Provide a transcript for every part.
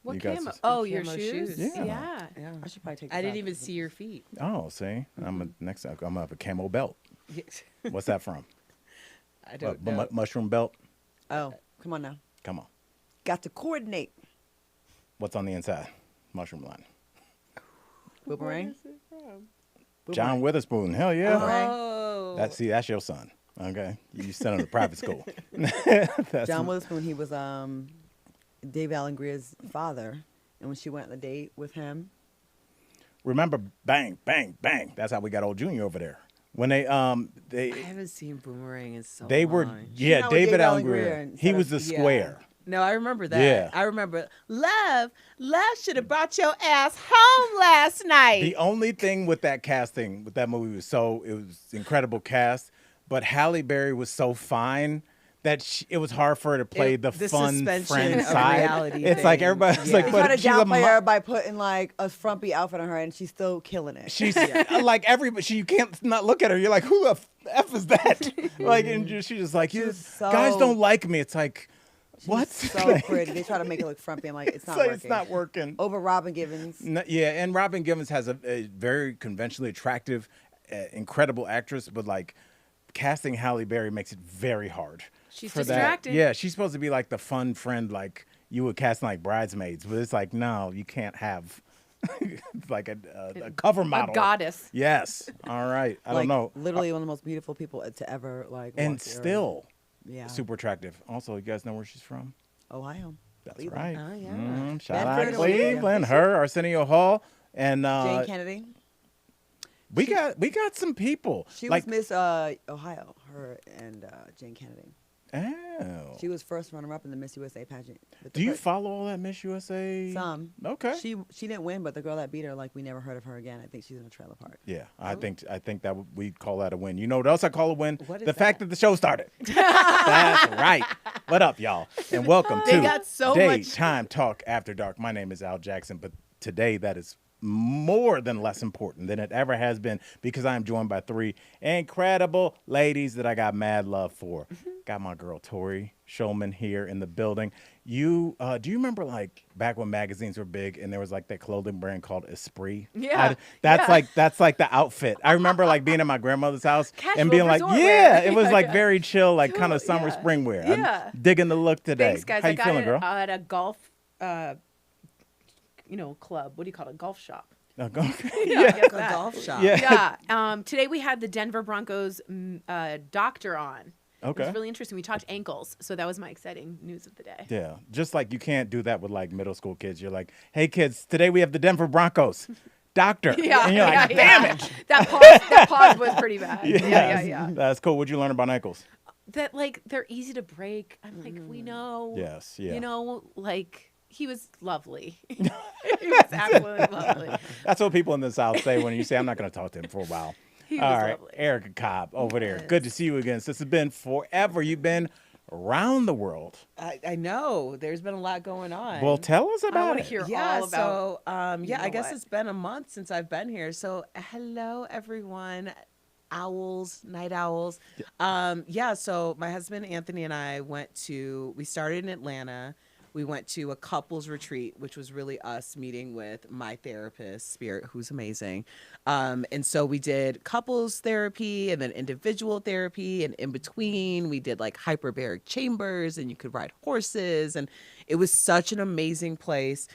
What You guys camo? just- Oh, your Camo shoes? shoes. Yeah. Yeah. I should probably take. I this didn't off. even see your feet. Oh, see, next I'm gonna have a camo belt. What's that from? I don't What, know. mushroom belt. Oh, come on now. Come on. Got to coordinate. What's on the inside? Mushroom line. Boomerang. John Witherspoon. Hell yeah. Oh. That's your son. Okay, you sent him to private school. That's John Witherspoon. He was Dave Allen Greer's father, and when she went on the date with him, Remember, bang, bang, bang. That's how we got old Junior over there. When I haven't seen Boomerang in so they were long. yeah, Not with David Dave Allen Allen Greer Greer. instead He of- was the Yeah. square. No, I remember that. Yeah. I remember. Love should have brought your ass home last night. The only thing with that casting, with that movie, it was incredible cast, but Halle Berry was so fine that it was hard for her to play the fun suspension friend of side. reality It's like thing. everybody's Yeah. like, they but try to she's a downplay her by putting like a frumpy outfit on her, and she's still killing it. She's like everybody. You can't not look at her. You're like, who the f is that? Like, and she's just like, She's so- guys don't like me. It's like, what? So pretty. They try to make it look frumpy. I'm like, it's not working. It's not working. Over Robin Givens. Yeah, and Robin Givens has a very conventionally attractive, incredible actress, but like casting Halle Berry makes it very hard. She's for distracted. That. Yeah, she's supposed to be like the fun friend, like you would cast in, like Bridesmaids, but it's like, no, you can't have like a cover model. A goddess. Yes. All right. I Like, don't know. Literally one of the most beautiful people to ever like. And walk the earth. still yeah, super attractive. Also, you guys know where she's from? Ohio. That's Cleveland. right. Oh, yeah. Shout out Bedford, Cleveland. yeah. Her, Arsenio Hall, and Jane Kennedy. we got some people. She like, was Miss Ohio. Her and Jane Kennedy. Oh. She was first runner-up in the Miss USA pageant. Do you follow all that Miss USA? Some. Okay. She didn't win, but the girl that beat her, like, we never heard of her again. I think she's in a trailer park. Yeah, I think that we call that a win. You know what else I call a win? What is the fact that the show started. That's right. What up, y'all? And welcome They to got so Day much- Time Talk After Dark. My name is Al Jackson, but today that is more than less important than it ever has been because I am joined by three incredible ladies that I got mad love for. Got my girl Tori Shulman here in the building. Do you remember like back when magazines were big and there was like that clothing brand called Esprit? Yeah. That's Yeah. like the outfit. I remember like being at my grandmother's house Casual and being like, resort yeah, wear. it was like Yeah. very chill, like kind of Cool, summer yeah. spring wear. Yeah. I'm digging the look today. Thanks, guys. How I you got feeling, it girl? at a golf, club. What do you call it? Golf shop. No, go. Yeah, I guess A that. golf shop. Yeah. Yeah. Today we had the Denver Broncos doctor on. It Okay. was really interesting. We talked ankles, so that was my exciting news of the day. Yeah, just like you can't do that with like middle school kids. You're like, hey kids, today we have the Denver Broncos doctor. Yeah, and you're like, yeah, damn yeah. it. That pause was pretty bad. Yes. Yeah. That's cool. What'd you learn about ankles? That like they're easy to break. I'm like, we know. Yes, yeah. You know, like he was lovely. He was absolutely lovely. That's what people in the South say when you say, I'm not going to talk to him for a while. He All was right, lovely. Erica Cobb over there. Yes. Good to see you again. This has been forever. You've been around the world. I know there's been a lot going on. Well, tell us I about want it. to hear yeah, all about. so you I know guess what. it's been a month since I've been here. So hello everyone, owls, night owls. So my husband Anthony and I we started in Atlanta. We went to a couples retreat, which was really us meeting with my therapist, Spirit, who's amazing. And so we did couples therapy and then individual therapy. And in between, we did like hyperbaric chambers and you could ride horses. And it was such an amazing place.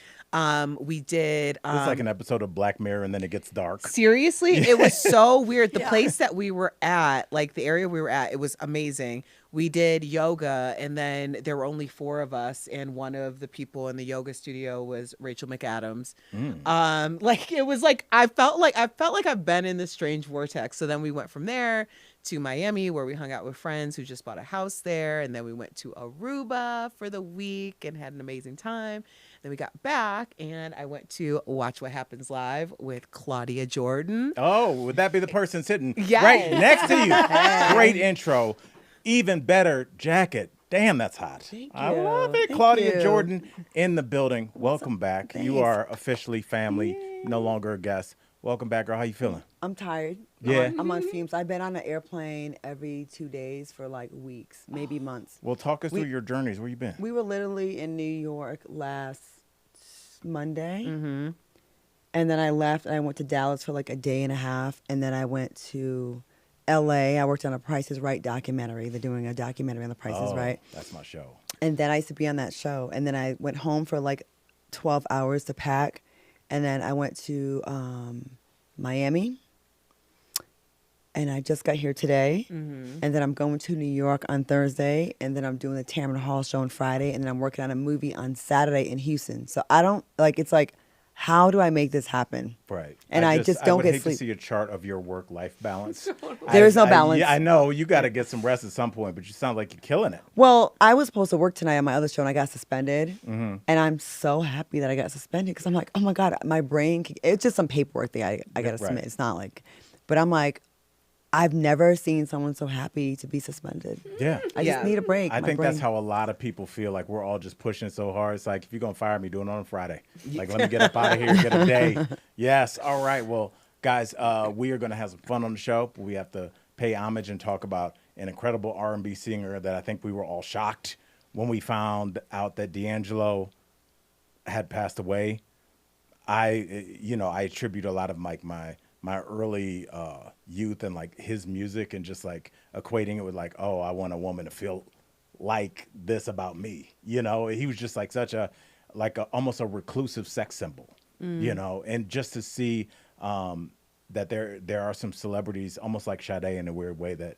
We did. It's like an episode of Black Mirror and then it gets dark. Seriously, it was so weird. The Yeah. place that we were at, like the area we were at, it was amazing. We did yoga, and then there were only 4 of us, and one of the people in the yoga studio was Rachel McAdams. Like it was like I felt like I've been in this strange vortex. So then we went from there to Miami, where we hung out with friends who just bought a house there, and then we went to Aruba for the week and had an amazing time. Then we got back, and I went to Watch What Happens Live with Claudia Jordan. Oh, would that be the person sitting Yes. right next to you? Great intro. Even better jacket. Damn, that's hot. Thank I you. love it. Thank Claudia you. Jordan in the building. Welcome back. You Thanks. are officially family, no longer a guest. Welcome back, girl. How you feeling? I'm tired. Yeah. I'm on fumes. I've been on an airplane every 2 days for like weeks, maybe months. Well, talk us through We- your journeys. Where you been? We were literally in New York last Monday. Mm-hmm. And then I left and I went to Dallas for like a day and a half. And then I went to LA. I worked on a Price is Right documentary. They're doing a documentary on the Price is Right. That's my show. And then I used to be on that show. And then I went home for like 12 hours to pack. And then I went to Miami. And I just got here today. Mm-hmm. And then I'm going to New York on Thursday. And then I'm doing the Tamron Hall show on Friday. And then I'm working on a movie on Saturday in Houston. So I don't, like, it's like, how do I make this happen? Right. And I just don't would get hate sleep. to see a chart of your work-life balance. There is no balance. Yeah, I know. You got to get some rest at some point, but you sound like you're killing it. Well, I was supposed to work tonight on my other show and I got suspended. And I'm so happy that I got suspended because I'm like, oh my God, my brain, it's just some paperwork that I got to submit. It's not like, but I'm like, I've never seen someone so happy to be suspended. Yeah. I just need a break. I My think brain. that's how a lot of people feel. Like we're all just pushing so hard. It's like, if you're going to fire me, do it on a Friday. Like, let me get up out of here, get a day. Yes. All right. Well, guys, we are going to have some fun on the show. But we have to pay homage and talk about an incredible R&B singer that I think we were all shocked when we found out that D'Angelo had passed away. I attribute a lot of like my early youth and like his music and just like equating it with like, oh, I want a woman to feel like this about me. You know, he was just like such a almost a reclusive sex symbol, you know, and just to see that there are some celebrities almost like Sade in a weird way that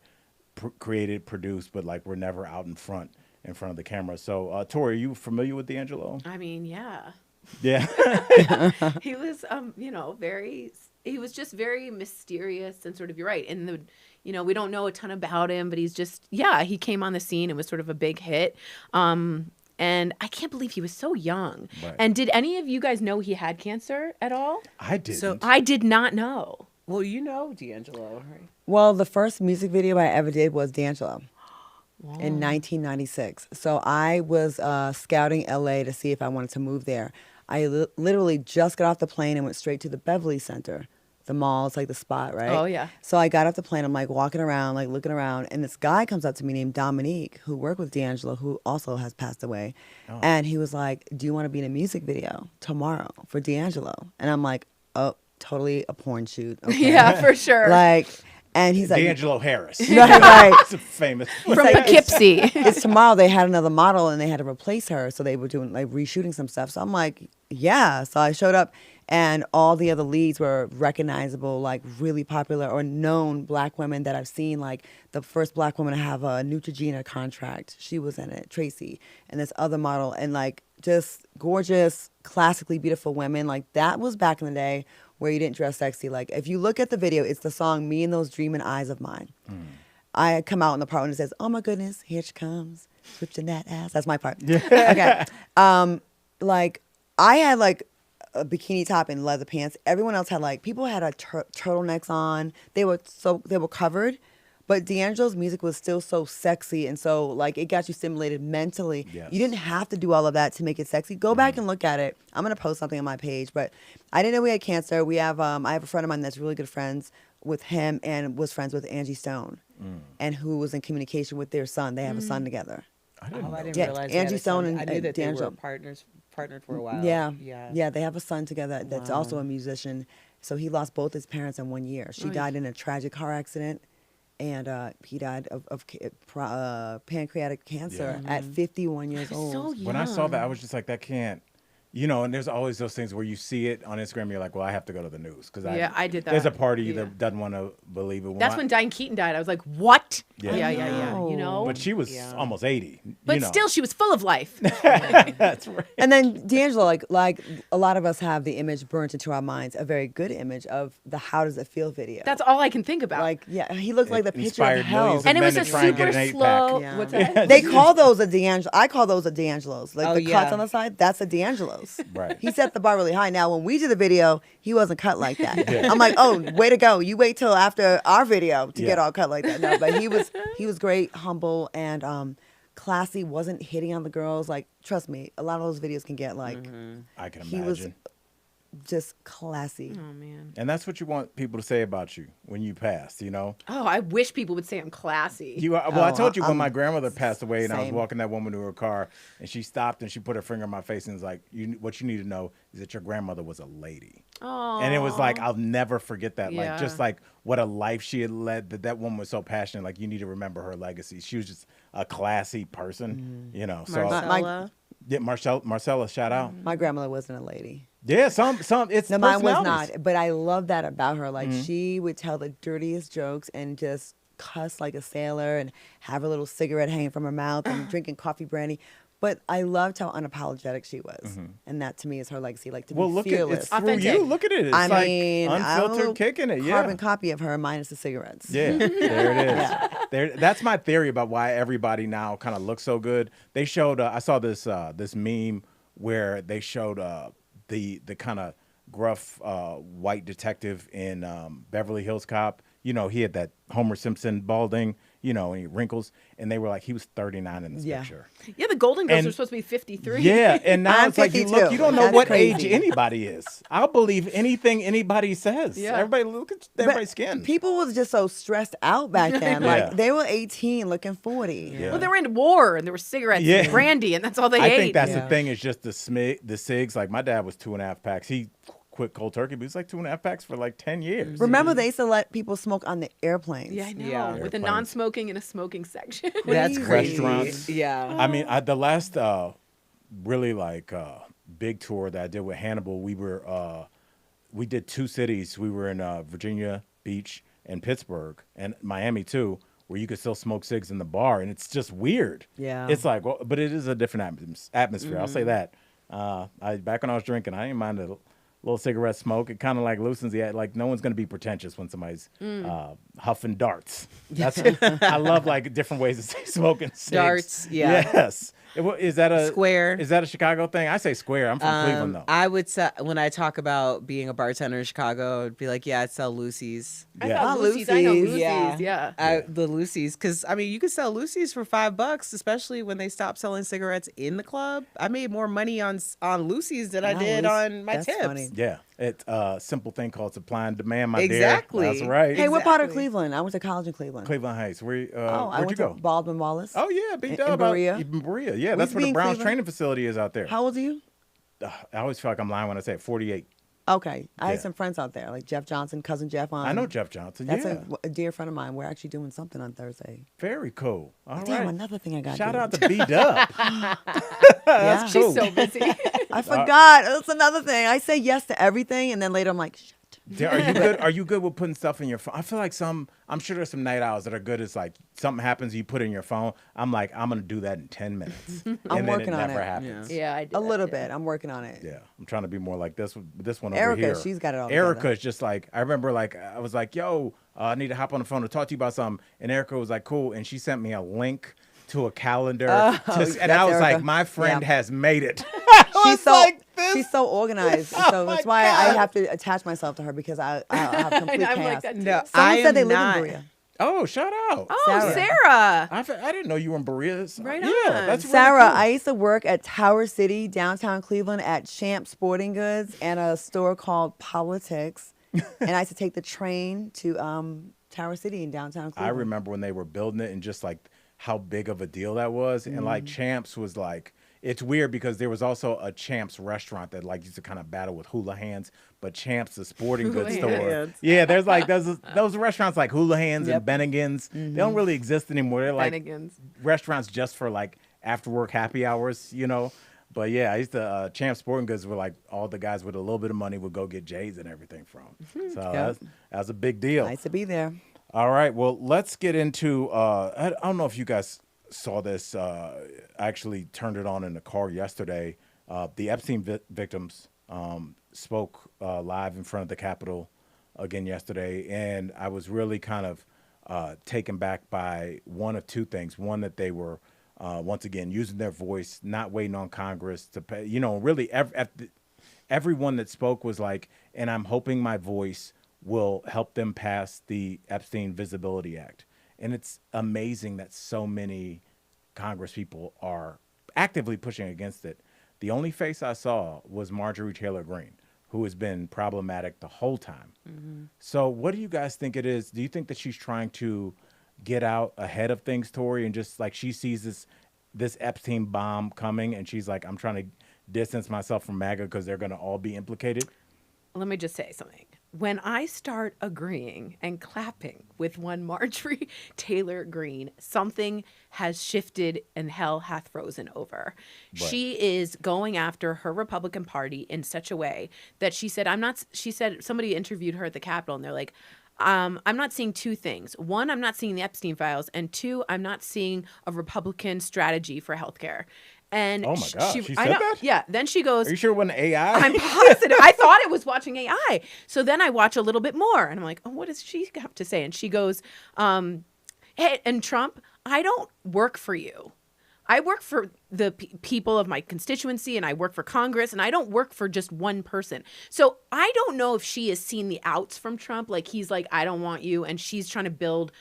created, produced, but like were never out in front of the camera. So Tori, are you familiar with D'Angelo? I mean, yeah. Yeah. He was, he was just very mysterious and sort of, you're right. And we don't know a ton about him, but he's just, he came on the scene and was sort of a big hit. And I can't believe he was so young. Right. And did any of you guys know he had cancer at all? I didn't. So I did not know. well, you know D'Angelo, right? Well, the first music video I ever did was D'Angelo in 1996. So I was scouting LA to see if I wanted to move there. I literally just got off the plane and went straight to the Beverly Center. The mall, it's like the spot, right? Oh, yeah. So I got off the plane. I'm like walking around, like looking around. And this guy comes up to me named Dominique, who worked with D'Angelo, who also has passed away. Oh. And he was like, do you want to be in a music video tomorrow for D'Angelo? And I'm like, oh, totally a porn shoot. Okay. Yeah, for sure. Like, and he's like, D'Angelo Harris. right. It's a famous. From Poughkeepsie. It's tomorrow. They had another model and they had to replace her. So they were doing like reshooting some stuff. So I'm like, yeah. So I showed up and all the other leads were recognizable, like really popular or known black women that I've seen. Like the first black woman to have a Neutrogena contract. She was in it, Tracy. And this other model and like just gorgeous, classically beautiful women. Like that was back in the day where you didn't dress sexy. Like if you look at the video, it's the song Me and Those Dreaming Eyes of Mine. I come out in the part when it says, oh my goodness, here she comes, switching that ass. That's my part. Okay. Like I had like a bikini top and leather pants. Everyone else had like, people had a turtlenecks on. They were covered. But D'Angelo's music was still so sexy and so like it got you stimulated mentally. Yes. You didn't have to do all of that to make it sexy. Go back and look at it. I'm gonna post something on my page. But I didn't know we had cancer. We have I have a friend of mine that's really good friends with him and was friends with Angie Stone, and who was in communication with their son. They have a son together. I didn't know. I didn't Yeah, realize Angie they had a Stone son. and I knew that they were D'Angelo. partnered for a while. Yeah, they have a son together that's also a musician. So he lost both his parents in 1 year. She died in a tragic car accident, and he died of pancreatic cancer at 51 years old. So young. When I saw that, I was just like, that can't, and there's always those things where you see it on Instagram, you're like, well, I have to go to the news. Because I did that. There's a part of you Yeah. that doesn't want to believe it. That's when Diane Keaton died. I was like, what? Yeah. Yeah. You know? But she was almost 80. But still, she was full of life. That's right. And then D'Angelo, like a lot of us have the image burnt into our minds, a very good image of the "How Does It Feel" video. That's all I can think about. like, yeah, he looked like the picture inspired of hell. millions of and it men was to a try and get super an 8-pack. slow. Yeah. What's that? They call those a D'Angelo. I call those a D'Angelo's. Like Oh, the cuts yeah. on the side, that's a D'Angelo's. Right. He set the bar really high. Now, when we did the video, he wasn't cut like that. I'm like, oh, way to go. You wait till after our video to get Yeah. all cut like that. No, but he was great, humble, and classy. Wasn't hitting on the girls. Like, trust me, a lot of those videos can get like. I can He was- imagine. just classy. Oh man. And that's what you want people to say about you when you pass, you know? Oh, I wish people would say I'm classy. Well, I Oh, told you when I'm my grandmother passed away and I was same. walking that woman to her car and she stopped and she put her finger in my face and was like, what you need to know is that your grandmother was a lady. Oh. And it was like, I'll never forget that. Yeah. Like, just like what a life she had led, that woman was so passionate. Like, you need to remember her legacy. She was just a classy person, you know? So, Marcella. yeah, Marcella, shout out. My grandmother wasn't a lady. Yeah, it's No, mine was personalities. not. But I love that about her. Like she would tell the dirtiest jokes and just cuss like a sailor and have her little cigarette hanging from her mouth and drinking coffee brandy. But I loved how unapologetic she was, and that to me is her legacy. Like to Well, be look fearless. it's through Authentic. you. Look at it. It's I like mean, I'm a unfiltered little kicking it. Yeah. carbon copy of her minus the cigarettes. Yeah, there it is. There, that's my theory about why everybody now kind of looks so good. They showed. I saw this this meme where they showed the kind of gruff white detective in Beverly Hills Cop. You know, he had that Homer Simpson balding. You know, and he wrinkles, and they were like, he was 39 in this Yeah. picture. Yeah, the Golden Girls And- are supposed to be 53. Yeah, and now I'm it's like you 52. don't know That's what crazy. age anybody is. I'll believe anything anybody says. Yeah. Everybody look at everybody's skin. People was just so stressed out back then. Yeah. Like they were 18 looking 40. Yeah. Well, they were in war and there were cigarettes Yeah. and brandy and that's all they I ate. think that's Yeah. the thing is just the cigs. Like my dad was 2.5 packs. He quit cold turkey, but he was like 2.5 packs for like 10 years. Remember they used to let people smoke on the airplanes. Yeah, I know. Yeah. With a Airplanes. non-smoking and a smoking section. That's Crazy. crazy. Restaurants. Yeah. I mean, the last really like big tour that I did with Hannibal, we did 2 cities. We were in Virginia Beach and Pittsburgh and Miami too, where you could still smoke cigs in the bar, and it's just weird. Yeah. It's like, well, but it is a different atmosphere. I'll say that. Back when I was drinking, I didn't mind a little cigarette smoke. It kind of like loosens the like. No one's gonna be pretentious when somebody's huffing darts. That's I love like different ways to say smoking cigs. Darts, yeah. Yes. Is that a Square. Is that a Chicago thing? I say square. I'm from Cleveland though. I would say when I talk about being a bartender in Chicago, I'd be like, yeah, I'd sell Lucy's. I Yeah. thought Oh, Lucy's. I know Lucy's. Lucy's. Yeah. The Lucy's, because I mean, you could sell Lucy's for $5, especially when they stopped selling cigarettes in the club. I made more money on Lucy's than I Wow, did Lucy- on my that's tips. funny. Yeah. It's a simple thing called supply and demand, my Exactly. dear. That's right. Hey, what part of Exactly. Cleveland? I went to college in Cleveland. Cleveland Heights. Where Oh, I where'd went you to go? Baldwin Wallace. Oh yeah, in B-Dub. Berea. Berea. Yeah, We that's used to where be the in Browns Cleveland. training facility is out there. How old are you? I always feel like I'm lying when I say it, 48. Okay. I Yeah. had some friends out there, like Jeff Johnson, cousin Jeff. I know Jeff Johnson. That's Yeah. a dear friend of mine. We're actually doing something on Thursday. Very cool. All right. Damn, another thing I got. Shout to do. out to B-Dub. Yeah. She's cool. so busy. I forgot. That's another thing. I say yes to everything, and then later I'm like, shit. Are you good? Are you good with putting stuff in your phone? I feel like I'm sure there's some night owls that are good. It's like something happens, you put it in your phone. I'm like, I'm gonna do that in 10 minutes. And then working it on never it. happens. Yeah, I do. A that, little too. bit. I'm working on it. Yeah, I'm trying to be more like this one over Erica, here. she's got it all Erica together. is just like, I remember like, I was like, yo, I need to hop on the phone to talk to you about something. And Erica was like, cool. And she sent me a link to a calendar. and that's I was like, Erica. my friend Yeah. has made it. She's so organized. So my that's why I God. have to attach myself to her because I have complete I'm chaos. like that too. No, Someone I said they am live not. in Berea. Oh, shout out. Oh, Sarah. Sarah. I didn't know you were in Berea. Right yeah, on. that's really Sarah, cool. I used to work at Tower City, downtown Cleveland, at Champ Sporting Goods and a store called Politics. And I used to take the train to Tower City in downtown Cleveland. I remember when they were building it and just like how big of a deal that was. And like Mm-hmm. Champs was like, it's weird because there was also a Champs restaurant that like used to kind of battle with Hula Hands, but Champs, the sporting goods Hula store. Hands. Yeah, there's like those restaurants like Hula Hands and Bennigan's. They Mm-hmm. don't really exist anymore. They're like Bennigan's. restaurants just for like after work happy hours, you know. But yeah, I used to Champs Sporting Goods were like all the guys with a little bit of money would go get J's and everything from. So that was a big deal. I used to be there. All right, well, let's get into. I don't know if you guys saw this. I actually turned it on in the car yesterday. The Epstein victims spoke live in front of the Capitol again yesterday, and I was really kind of taken back by one of two things. One, that they were once again using their voice, not waiting on Congress to pay. You know, really, everyone that spoke was like, and I'm hoping my voice will help them pass the Epstein Visibility Act. And it's amazing that so many Congress people are actively pushing against it. The only face I saw was Marjorie Taylor Greene, who has been problematic the whole time. So what do you guys think it is? Do you think that she's trying to get out ahead of things, Tori, and just like she sees this Epstein bomb coming and she's like, I'm trying to distance myself from MAGA because they're going to all be implicated? Let me just say something. When I start agreeing and clapping with one Marjorie Taylor Greene, something has shifted and hell hath frozen over. Right. She is going after her Republican Party in such a way that she said, she said, somebody interviewed her at the Capitol and they're like, I'm not seeing two things. One, I'm not seeing the Epstein files. And two, I'm not seeing a Republican strategy for healthcare. And Oh my God, she I said know, that? yeah. Then she goes, Are you sure it wasn't AI? I'm positive. I thought it was watching AI. So then I watch a little bit more and I'm like, oh, what does she have to say? And she goes, hey, and Trump, I don't work for you. I work for the people of my constituency and I work for Congress and I don't work for just one person. So I don't know if she has seen the outs from Trump. Like he's like, I don't want you. And she's trying to build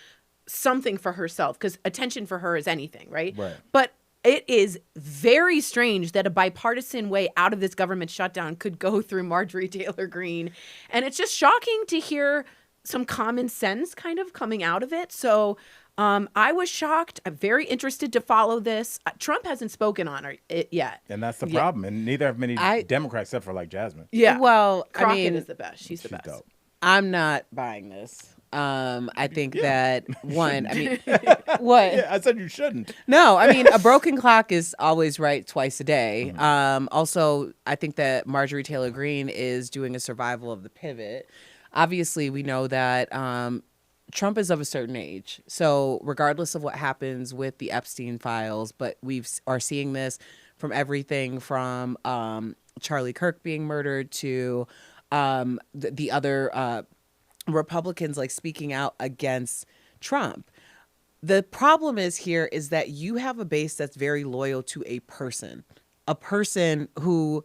something for herself because attention for her is anything. Right. But it is very strange that a bipartisan way out of this government shutdown could go through Marjorie Taylor Greene. And it's just shocking to hear some common sense kind of coming out of it. So I was shocked. I'm very interested to follow this. Trump hasn't spoken on it yet. And that's the problem. And neither have many Democrats except for like Jasmine. Yeah. Well, Crockett I mean, is the best. She's the best. Dope. I'm not buying this. I think that one, I mean, what? Yeah, I said you shouldn't. No, I mean, a broken clock is always right twice a day. Also, I think that Marjorie Taylor Greene is doing a survival of the pivot. Obviously, we know that Trump is of a certain age. So regardless of what happens with the Epstein files, but we are seeing this from everything from Charlie Kirk being murdered to the other Republicans like speaking out against Trump. The problem is that you have a base that's very loyal to a person who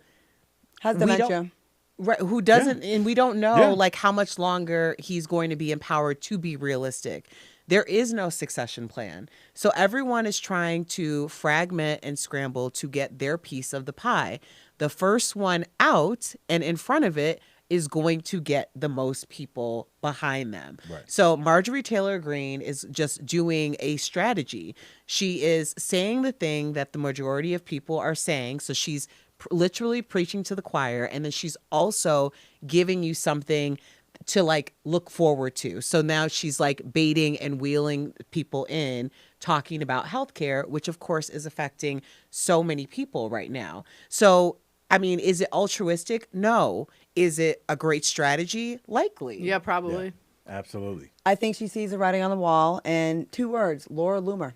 Has dementia. right, who doesn't, and we don't know like how much longer he's going to be empowered to be realistic. There is no succession plan. So everyone is trying to fragment and scramble to get their piece of the pie. The first one out and in front of it is going to get the most people behind them. Right. So Marjorie Taylor Greene is just doing a strategy. She is saying the thing that the majority of people are saying. So she's literally preaching to the choir. And then she's also giving you something to like look forward to. So now she's like baiting and wheeling people in, talking about healthcare, which of course is affecting so many people right now. So I mean, is it altruistic? No. Is it a great strategy? Likely. Yeah, probably. Yeah, absolutely. I think she sees the writing on the wall. And 2 words, Laura Loomer.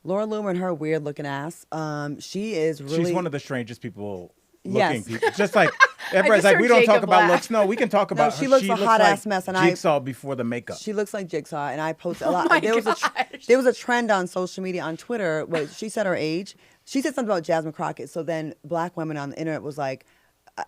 Laura Loomer and her weird looking ass. She is really. She's one of the strangest people looking Yes. people. Just like everybody's just like, heard we don't talk Jacob about laugh. looks. No, we can talk No, about she her. looks a hot ass mess, and Jigsaw before the makeup. She looks like Jigsaw, and I posted a lot. my there was gosh. there was a trend on social media on Twitter where she said her age. She said something about Jasmine Crockett. So then black women on the internet was like,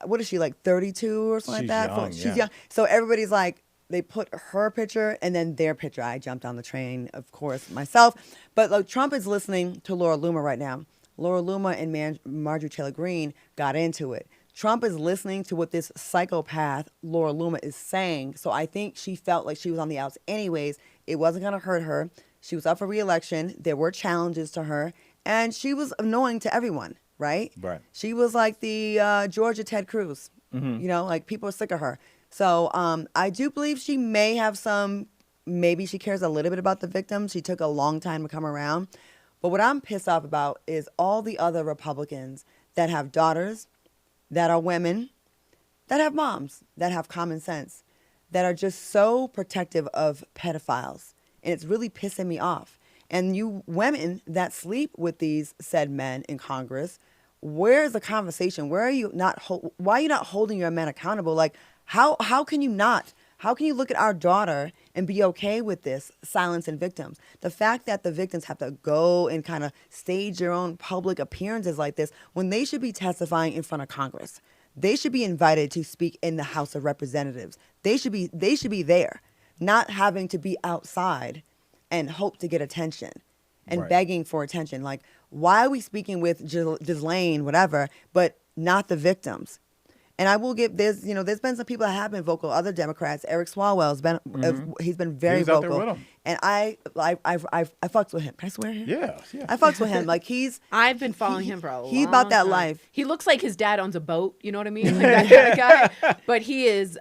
what is she, like 32 or something She's like that? young, She's yeah. young. So everybody's like, they put her picture and then their picture. I jumped on the train, of course, myself. But like, Trump is listening to Laura Loomer right now. Laura Loomer and Marjorie Taylor Greene got into it. Trump is listening to what this psychopath Laura Loomer is saying. So I think she felt like she was on the outs anyways. It wasn't going to hurt her. She was up for re-election. There were challenges to her. And she was annoying to everyone, right? Right. She was like the Georgia Ted Cruz. Mm-hmm. You know, like people are sick of her. So I do believe she may have maybe she cares a little bit about the victims. She took a long time to come around. But what I'm pissed off about is all the other Republicans that have daughters, that are women, that have moms, that have common sense, that are just so protective of pedophiles. And it's really pissing me off. And you women that sleep with these said men in Congress, where's the conversation? Why are you not holding your men accountable? Like, how can you not? How can you look at our daughter and be okay with this silencing victims? The fact that the victims have to go and kind of stage their own public appearances like this when they should be testifying in front of Congress. They should be invited to speak in the House of Representatives. They should be there, not having to be outside and hope to get attention and Right. begging for attention. Like, why are we speaking with Ghislaine, whatever, but not the victims? And I will give there's been some people that have been vocal. Other Democrats, Eric Swalwell's been he's been very was out there vocal. with 'em. And I fucks with him. Can I swear here? Yeah. I fucks with him. Like I've been following him for a long he's about that time. life. He looks like his dad owns a boat. You know what I mean? Like that kind of guy. But he is.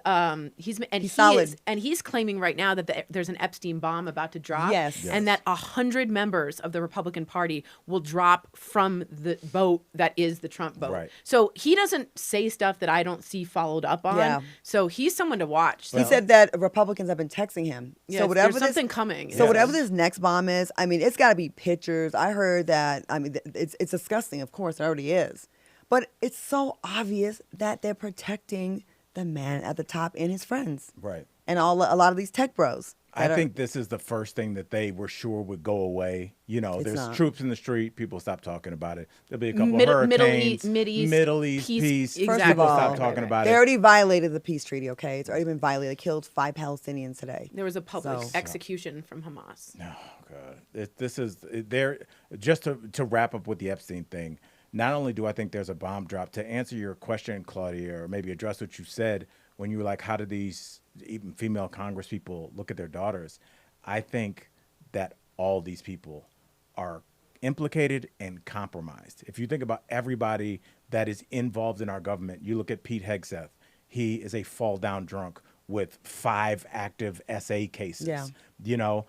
He's solid. and he's claiming right now that there's an Epstein bomb about to drop. Yes. And that 100 members of the Republican Party will drop from the boat that is the Trump boat. Right. So he doesn't say stuff that I don't see followed up on. Yeah. So he's someone to watch. He said that Republicans have been texting him. Yeah, so whatever there's something coming. So whatever this next bomb is, I mean, it's got to be pictures. I heard that. I mean, it's disgusting. Of course, it already is. But it's so obvious that they're protecting the man at the top and his friends. Right. And a lot of these tech bros. I think this is the first thing that they were sure would go away. You know, there's not. troops in the street. People stop talking about it. There'll be a couple Middle of hurricanes. Middle East peace. Exactly. People First of stop all, talking about They it. already violated the peace treaty, okay? It's already been violated. They killed 5 Palestinians today. There was a public So- execution from Hamas. Oh God, this is there. Just to wrap up with the Epstein thing. Not only do I think there's a bomb drop, to answer your question, Claudia, or maybe address what you said when you were like, how do these even female Congress people look at their daughters? I think that all these people are implicated and compromised. If you think about everybody that is involved in our government, you look at Pete Hegseth. He is a fall down drunk with 5 active SA cases. Yeah. You know,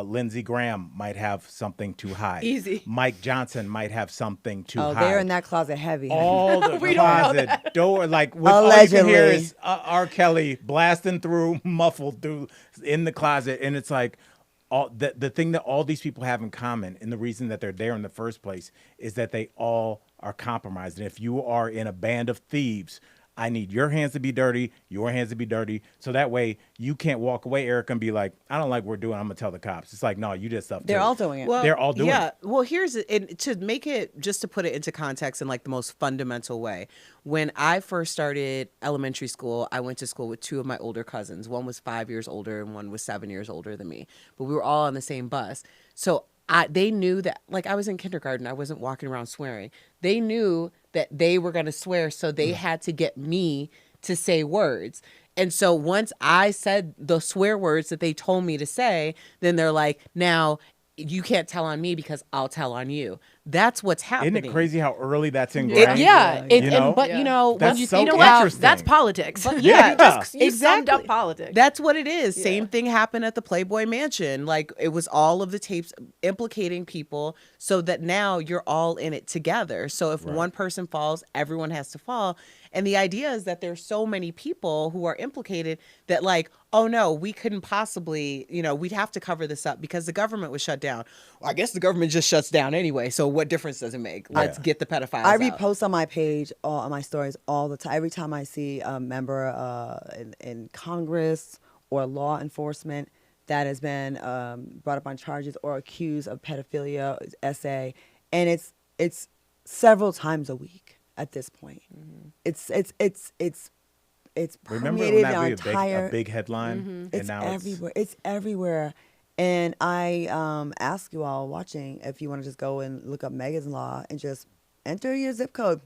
Lindsey Graham might have something to hide. Easy. Mike Johnson might have something to Oh, hide. they're in that closet heavy. All the We don't know closet door, like with all you can hear Allegedly. is R. Kelly blasting through, muffled through in the closet, and it's like all the thing that all these people have in common, and the reason that they're there in the first place is that they all are compromised. And if you are in a band of thieves, I need your hands to be dirty, your hands to be dirty, so that way you can't walk away, Erica, and be like, I don't like what we're doing, I'm gonna tell the cops. It's like, no, you did stuff. They're too. all doing it. Well, They're all doing yeah. it. Well, here's and to make it just to put it into context in like the most fundamental way. When I first started elementary school, I went to school with 2 of my older cousins. One was 5 years older and one was 7 years older than me. But we were all on the same bus. So they knew that, like, I was in kindergarten. I wasn't walking around swearing. They knew that they were going to swear, so they had to get me to say words. And so once I said the swear words that they told me to say, then they're like, now you can't tell on me because I'll tell on you. That's what's happening. Isn't it crazy how early that's ingrained? Yeah. You know? But, you know, That's when you so think about interesting. that's politics. Yeah. You summed up politics. That's what it is. Same thing happened at the Playboy Mansion. Like, it was all of the tapes implicating people so that now you're all in it together. So if one person falls, everyone has to fall. And the idea is that there's so many people who are implicated that, like, oh no, we couldn't possibly, we'd have to cover this up because the government was shut down. Well, I guess the government just shuts down anyway. So what difference does it make? Let's get the pedophiles I out. repost on my page, on my stories all the time. Every time I see a member in Congress or law enforcement that has been brought up on charges or accused of pedophilia, SA, and it's several times a week at this point. Mm-hmm. It's Remember permeated when our that entire. a big headline? Mm-hmm. And It's now everywhere. It's everywhere. And I ask you all watching if you want to just go and look up Megan's Law and just enter your zip code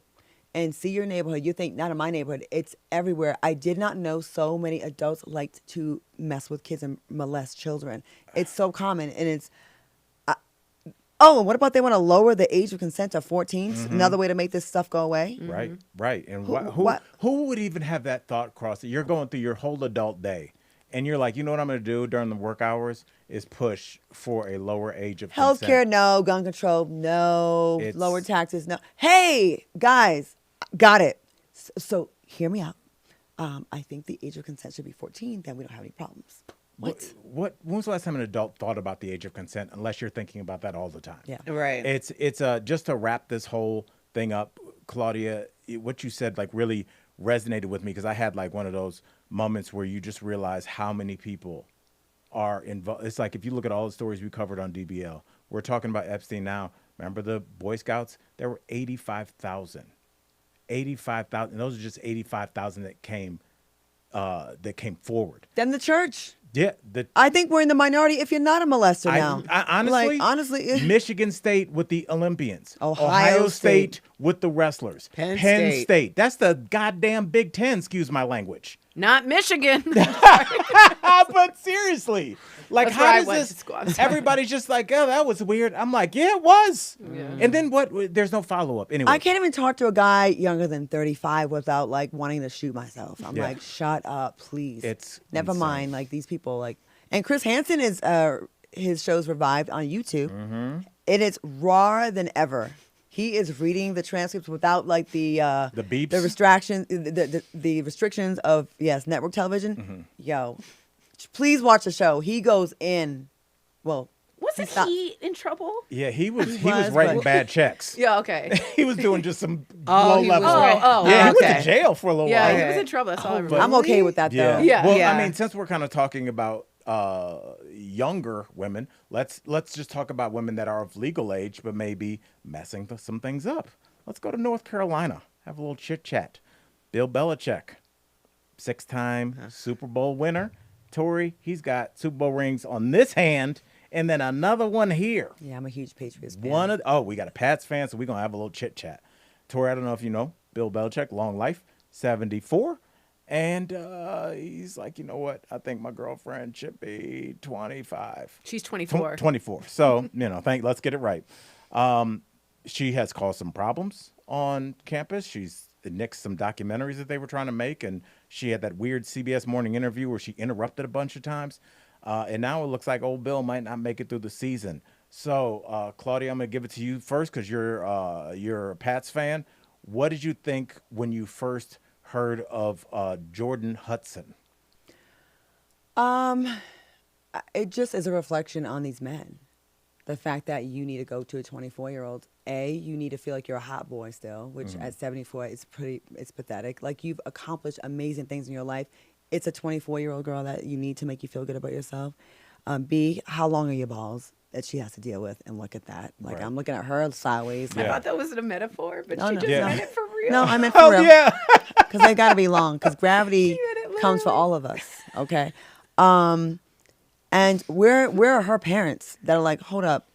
and see your neighborhood. You think, not in my neighborhood. It's everywhere. I did not know so many adults liked to mess with kids and molest children. It's so common. And it's... Oh, and what about they want to lower the age of consent to 14? Another way to make this stuff go away? Right. And Who- who would even have that thought cross? You're going through your whole adult day, and you're like, you know what I'm going to do during the work hours is push for a lower age of consent. Healthcare, no. Gun control, no. It's- Lower taxes, no. Hey, guys, got it. So hear me out. I think the age of consent should be 14. Then we don't have any problems. What? When was the last time an adult thought about the age of consent? Unless you're thinking about that all the time. Yeah. Right. It's just to wrap this whole thing up, Claudia. What you said like really resonated with me because I had like one of those moments where you just realize how many people are involved. It's like if you look at all the stories we covered on DBL, we're talking about Epstein now. Remember the Boy Scouts? There were 85,000. 85,000. Those are just 85,000 that came that came forward. Then the church. Yeah, I think we're in the minority if you're not a molester now. honestly, honestly, Michigan State with the Olympians, Ohio State with the wrestlers, Penn State. That's the goddamn Big Ten. Excuse my language. Not Michigan. But seriously, like, That's where how I does went this? to school. I'm sorry. Everybody's just like, oh, that was weird. I'm like, yeah, it was. And then what? There's no follow up. Anyway, I can't even talk to a guy younger than 35 without like wanting to shoot myself. I'm Yeah. like, shut up, please. It's never insane. mind. Like these people, like, and Chris Hansen is his show's revived on YouTube. Mm-hmm. It is rawer than ever. He is reading the transcripts without like the beeps, the restrictions, the restrictions of network television. Mm-hmm. Yo, please watch the show. He goes in. Well, Wasn't Stop. he in trouble? Yeah, he was was, writing but- bad checks. Yeah, okay. He was doing just some Oh, low he level. was right. Yeah, he went okay. to jail for a little Yeah, while. he was in trouble. That's all I remember. I'm okay with that though. Yeah. Well, Yeah. I mean, since we're kind of talking about younger women, let's just talk about women that are of legal age but maybe messing some things up. Let's go to North Carolina. Have a little chit chat. Bill Belichick, 6-time Super Bowl winner. Tori, he's got Super Bowl rings on this hand, and then another one here. Yeah, I'm a huge Patriots fan. We got a Pats fan, so we're gonna have a little chit chat. Tori, I don't know if you know Bill Belichick, long life, 74. And he's like, you know what? I think my girlfriend should be 25. She's 24. 24. So, let's get it right. She has caused some problems on campus. She's nixed some documentaries that they were trying to make. And she had that weird CBS Morning interview where she interrupted a bunch of times. And now it looks like old Bill might not make it through the season. So, Claudia, I'm going to give it to you first because you're a Pats fan. What did you think when you first heard of Jordan Hudson? It just is a reflection on these men. The fact that you need to go to a 24-year-old. You need to feel like you're a hot boy still, which at 74 it's pathetic. Like you've accomplished amazing things in your life. It's a 24-year-old girl that you need to make you feel good about yourself. B, how long are your balls that she has to deal with? And look at that. Like, Right. I'm looking at her sideways. Yeah. I thought that was a metaphor, but No, she no. just Yeah. meant it for real. No, I meant for real. yeah. Because they got to be long. Because gravity She meant it comes for literally. all of us. Okay. And where are her parents that are like, hold up,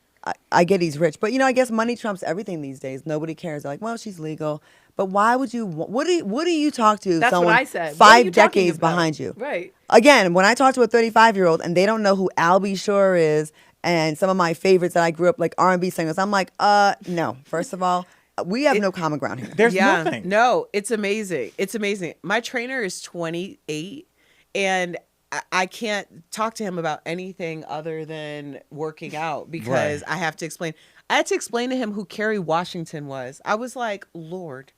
I get he's rich. But, I guess money trumps everything these days. Nobody cares. They're like, well, she's legal. But why would you, what do you talk to That's someone what I said. What are 5 you talking decades about? behind you? Right. Again, when I talk to a 35-year-old and they don't know who Albie Shore is and some of my favorites that I grew up like R&B singers, I'm like, no. First of all, we have no common ground here. There's nothing. No, it's amazing. It's amazing. My trainer is 28, and I can't talk to him about anything other than working out because Right. I have to explain. I had to explain to him who Kerry Washington was. I was like, Lord,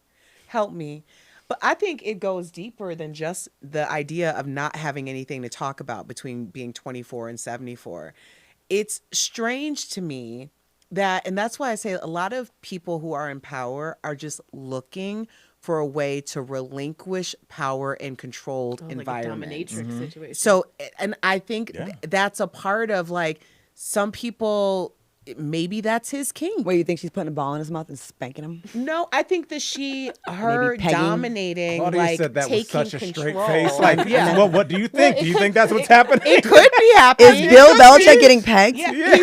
help me. But I think it goes deeper than just the idea of not having anything to talk about between being 24 and 74. It's strange to me that, and that's why I say a lot of people who are in power are just looking for a way to relinquish power in controlled Like a environments. dominatrix situation. So, and I think Yeah. that's a part of like some people, maybe that's his kink. Where you think she's putting a ball in his mouth and spanking him? No, I think that her pegging. dominating, Claudia like said that taking with such a straight control. face. Like, Yeah. well, what do you think? Do you think that's what's happening? It could be happening. Is Bill Belichick getting pegged? Yeah, Yeah.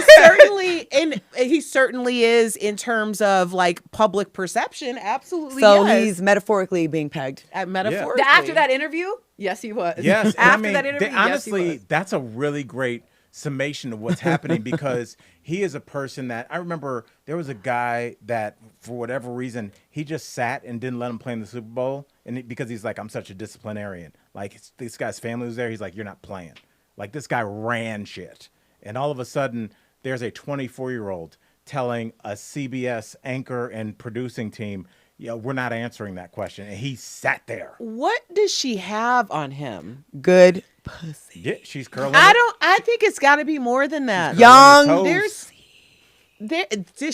he certainly is in terms of like public perception. Absolutely. So yes. he's metaphorically being pegged. Metaphorically. After that interview, yes, he was. Yes. and After that interview, honestly, yes, he was. that's a really great summation of what's happening because he is a person that I remember there was a guy that for whatever reason he just sat and didn't let him play in the Super Bowl because he's like, I'm such a disciplinarian. Like this guy's family was there. He's like, you're not playing. Like this guy ran shit. And all of a sudden there's a 24-year-old telling a CBS anchor and producing team, we're not answering that question. And he sat there. What does she have on him? Good pussy. Yeah, she's curling. I think it's got to be more than that. Young. Toes.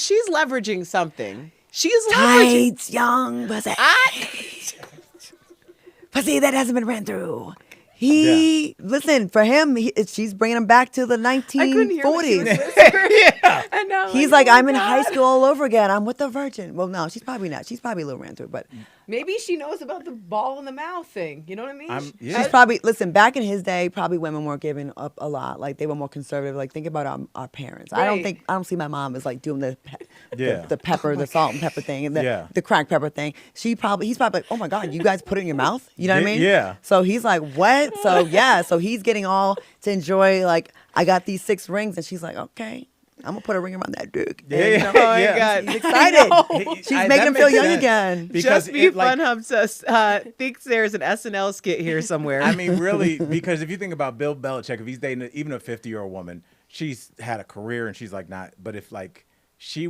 She's leveraging something. She's leveraging. Tights, young pussy. I, Pussy that hasn't been ran through. Listen, for him, she's bringing him back to the I couldn't hear what she was 1940s. whispering. And now He's like, I'm in high school all over again. I'm with a virgin. Well, no, she's probably not. She's probably a little ran through, but Maybe she knows about the ball in the mouth thing. You know what I mean? she's probably, listen, back in his day, probably women weren't giving up a lot. Like, they were more conservative. Like, think about our parents. Right. I don't see my mom as like doing the Yeah. pepper, the salt and pepper thing, and Yeah. the cracked pepper thing. He's probably like, oh my God, you guys put it in your mouth? You know what I mean? Yeah. So he's like, what? So yeah, so he's getting all to enjoy, like, I got these 6 rings, and she's like, okay, I'm gonna put a ring around that dick. Yeah, And, yeah, Oh my yeah. God. he's excited. She's That making him feel makes young sense. again. Because Just be it, like, fun humps thinks there's an SNL skit here somewhere. I mean, really, because if you think about Bill Belichick, if he's dating even a 50-year-old woman, she's had a career and she's like not. But if like he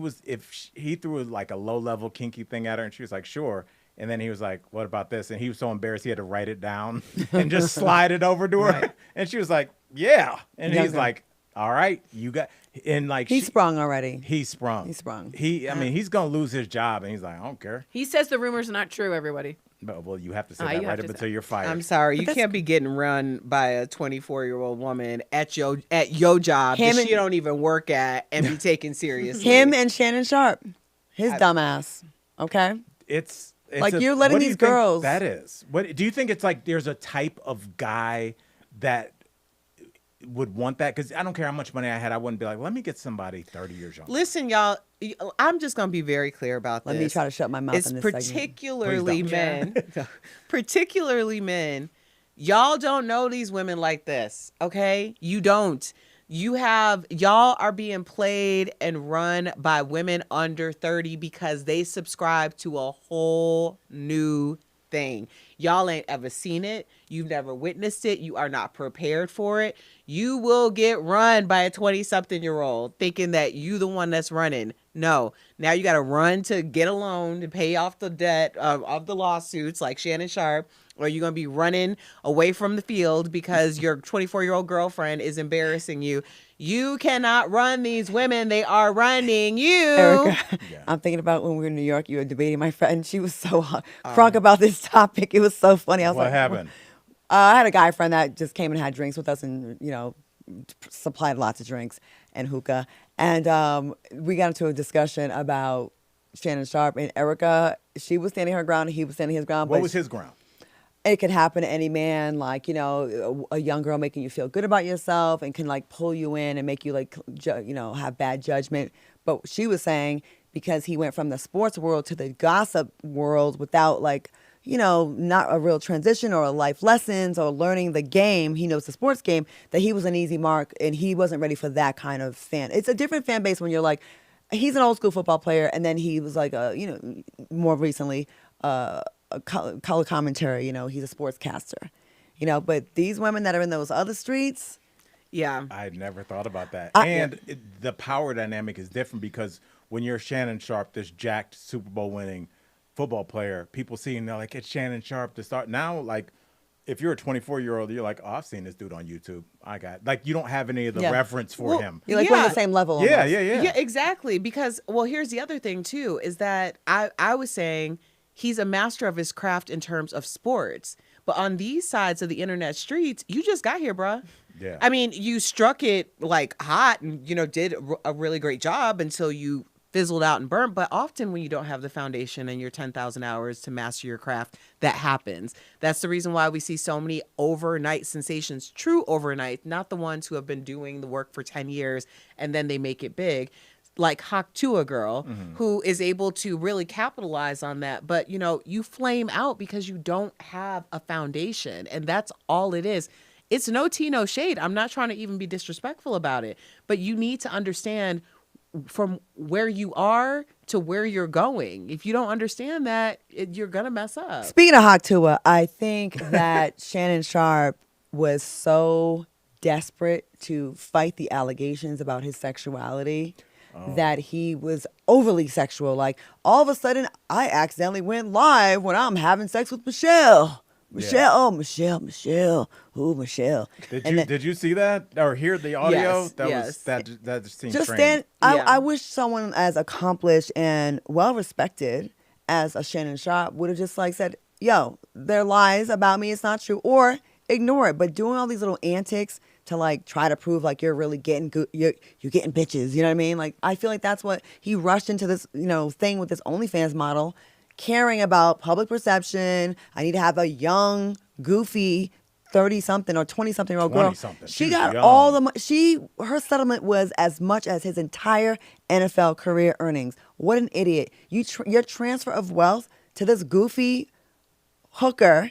threw like a low-level kinky thing at her and she was like, sure. And then he was like, what about this? And he was so embarrassed he had to write it down and just slide it over to her. Right. And she was like, yeah. And he's Younger. like, all right, you got. And like He's sprung already. He's sprung. He's sprung. I mean, he's gonna lose his job, and he's like, I don't care. He says the rumors are not true, everybody. But, well, you have to say Ah, that you right have up to until say- you're fired. I'm sorry, you can't be getting run by a 24-year-old woman at your job Him that and- she don't even work at and be taken seriously. Him and Shannon Sharp, his dumbass. Okay. It's Like, you're letting what do you these think girls- That is. What do you think? It's like there's a type of guy that would want that, because I don't care how much money I had, I wouldn't be like, let me get somebody 30 years younger. Listen, y'all, I'm just gonna be very clear about this. Let me try to shut my mouth It's in this segment. particularly Please men, particularly men. Y'all don't know these women like this, okay? You don't. Y'all are being played and run by women under 30 because they subscribe to a whole new thing. Y'all ain't ever seen it. You've never witnessed it. You are not prepared for it. You will get run by a 20-something-year-old thinking that you the one that's running. No. Now you got to run to get a loan to pay off the debt of the lawsuits like Shannon Sharp, or you're going to be running away from the field because your 24-year-old girlfriend is embarrassing you. You cannot run these women. They are running you. Erica, I'm thinking about when we were in New York, you were debating my friend. She was so crunk about this topic. It was so funny. I was What like, happened? I had a guy friend that just came and had drinks with us and, supplied lots of drinks and hookah. And we got into a discussion about Shannon Sharp and Erica. She was standing her ground and he was standing his ground. What but was his ground? it could happen to any man, like, a young girl making you feel good about yourself and can like pull you in and make you like, have bad judgment. But she was saying because he went from the sports world to the gossip world without like, not a real transition or a life lessons or learning the game. He knows the sports game, that he was an easy mark and he wasn't ready for that kind of fan. It's a different fan base when you're like, he's an old school football player. And then he was like, more recently, a color commentary, he's a sportscaster, but these women that are in those other streets. Yeah. I had never thought about that. I- The power dynamic is different because when you're Shannon Sharp, this jacked Super Bowl winning football player, people see and they're like, it's Shannon Sharp to start. Now, like, if you're a 24-year-old, you're like, oh, I've seen this dude on YouTube. You don't have any of the Yeah. reference for Well, him. You're like, we're on Yeah. the same level. Yeah, almost. yeah, yeah. Yeah, exactly. Because, well, here's the other thing, too, is that I was saying he's a master of his craft in terms of sports. But on these sides of the internet streets, you just got here, bruh. Yeah. I mean, you struck it like hot and, did a really great job until you fizzled out and burnt. But often when you don't have the foundation and your 10,000 hours to master your craft, that happens. That's the reason why we see so many overnight sensations, true overnight, not the ones who have been doing the work for 10 years and then they make it big. Like Haktua girl, who is able to really capitalize on that. But, you flame out because you don't have a foundation. And that's all it is. It's no tea, no shade. I'm not trying to even be disrespectful about it. But you need to understand from where you are to where you're going. If you don't understand that, you're going to mess up. Speaking of Haktua, I think that Shannon Sharp was so desperate to fight the allegations about his sexuality that he was overly sexual. Like, all of a sudden, I accidentally went live when I'm having sex with Michelle. Michelle. Ooh, Michelle. Did you see that or hear the audio? Yes, that yes. was that just seemed Just strange. stand. Yeah. I wish someone as accomplished and well respected as a Shannon Sharp would have just like said, "Yo, they're lies about me. It's not true." Or ignore it. But doing all these little antics to like try to prove like you're really getting good, you're getting bitches. You know what I mean? Like I feel like that's what he rushed into this, thing with this OnlyFans model, caring about public perception. I need to have a young, goofy 30-something or 20-something-year-old girl. 20-something. She She got was all young. the her settlement was as much as his entire NFL career earnings. What an idiot! Your transfer of wealth to this goofy hooker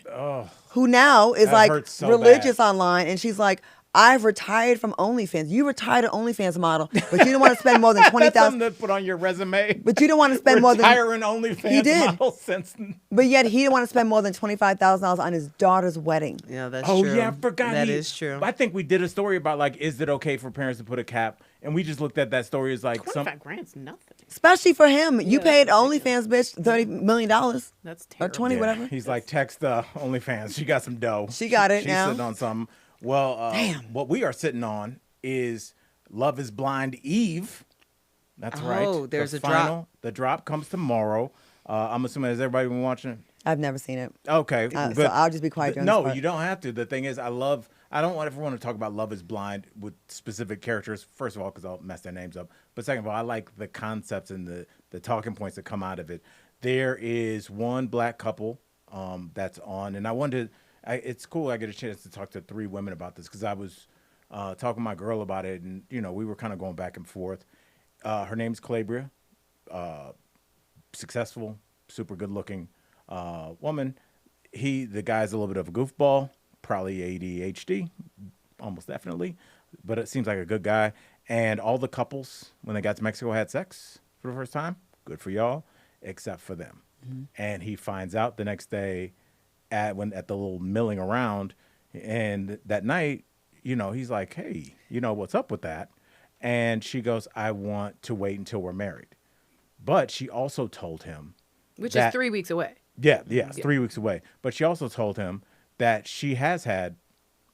who now is That like hurts so religious bad. online, and she's like, I've retired from OnlyFans. You retired an OnlyFans model, but you didn't want to spend more than That's something $20,000. to put on your resume. But you didn't want to spend more than Retiring OnlyFans He did. model since. But yet he didn't want to spend more than $25,000 on his daughter's wedding. Yeah, that's Oh true. yeah, I forgot. That is true. I think we did a story about like, is it okay for parents to put a cap? And we just looked at that story as like 25 grand's nothing. Especially for him. You Yeah, paid that's OnlyFans bitch $30 million. That's Or terrible. 20, whatever. He's like, text OnlyFans. She got some dough. She got it She's now. sitting on something. Well, what we are sitting on is Love is Blind Eve. That's right. Oh, there's the a drop. The drop comes tomorrow. I'm assuming, has everybody been watching it? I've never seen it. Okay. So good. I'll just be quiet during this No, part. you don't have to. The thing is, I don't ever want to talk about Love is Blind with specific characters. First of all, because I'll mess their names up. But second of all, I like the concepts and the talking points that come out of it. There is one black couple that's on, and I wanted it's cool I get a chance to talk to 3 women about this because I was talking to my girl about it, and we were kind of going back and forth. Her name's Claudia, successful, super good looking woman. The guy's a little bit of a goofball, probably ADHD, almost definitely, but it seems like a good guy. And all the couples, when they got to Mexico, had sex for the first time. Good for y'all, except for them. Mm-hmm. And he finds out the next day at the little milling around, and that night, he's like, hey, what's up with that? And she goes, I want to wait until we're married. But she also told him, Which is 3 weeks away. yeah, it's 3 weeks away. But she also told him that she has had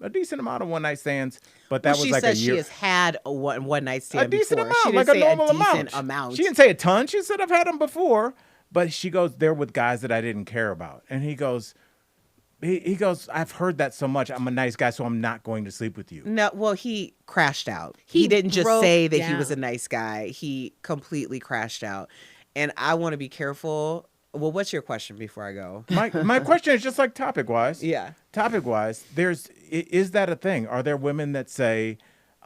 a decent amount of one night stands, but that was like a year. She says she has had a one night stand a decent before. amount, She didn't like say a normal decent amount. She didn't say a ton. She said I've had them before, but she goes, they're with guys that I didn't care about. And he goes, I've heard that so much. I'm a nice guy, so I'm not going to sleep with you. No, well, he crashed out. He He didn't just broke say that he was a down. nice guy. He completely crashed out. And I want to be careful. Well, what's your question before I go? My question is just like topic wise. Yeah. Topic wise, is that a thing? Are there women that say,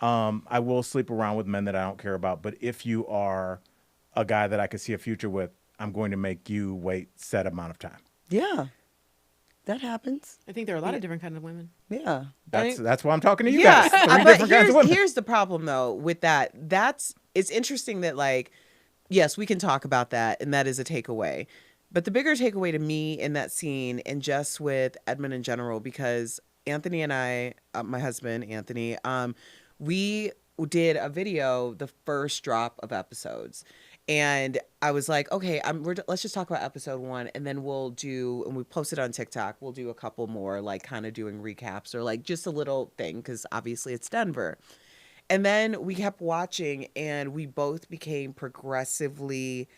I will sleep around with men that I don't care about, but if you are a guy that I could see a future with, I'm going to make you wait set amount of time. Yeah. That happens. I think there are a lot of different kinds of women. Yeah. That's why I'm talking to you Yeah, guys. 3 but different kinds of women. here's the problem though with that. It's interesting that like, yes, we can talk about that, and that is a takeaway. But the bigger takeaway to me in that scene, and just with Edmund in general, because Anthony and I, my husband Anthony, we did a video, the first drop of episodes. And I was like, okay, let's just talk about episode 1, and then and we posted on TikTok, we'll do a couple more, like kind of doing recaps or like just a little thing, because obviously it's Denver. And then we kept watching, and we both became progressively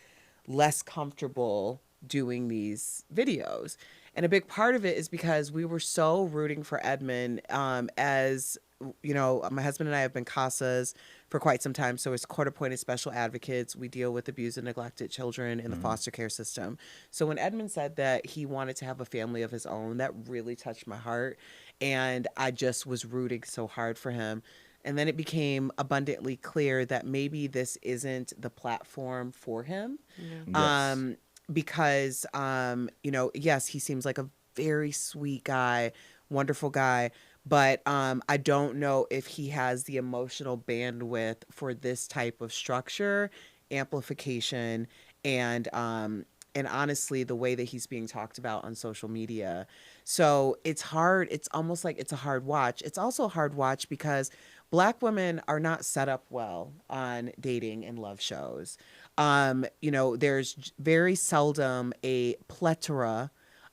less comfortable doing these videos. And a big part of it is because we were so rooting for Edmund, as my husband and I have been CASAs for quite some time. So as court-appointed special advocates, we deal with abused and neglected children in the foster care system. So when Edmund said that he wanted to have a family of his own, that really touched my heart. And I just was rooting so hard for him. And then it became abundantly clear that maybe this isn't the platform for him. Yes. Because, yes, he seems like a very sweet guy, wonderful guy. But I don't know if he has the emotional bandwidth for this type of structure, amplification, and honestly, the way that he's being talked about on social media. So it's hard. It's almost like it's a hard watch. It's also a hard watch because Black women are not set up well on dating and love shows. There's very seldom a plethora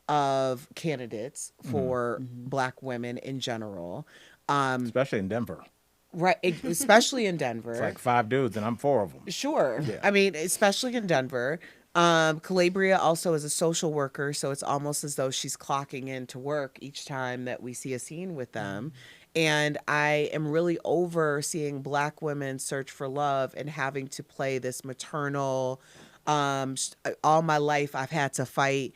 of candidates for Black women in general. Especially in Denver. Right, especially in Denver. It's like 5 dudes and I'm 4 of them. Sure. Yeah. I mean, especially in Denver. Calabria also is a social worker, so it's almost as though she's clocking in to work each time that we see a scene with them. And I am really over seeing Black women search for love and having to play this maternal, all my life I've had to fight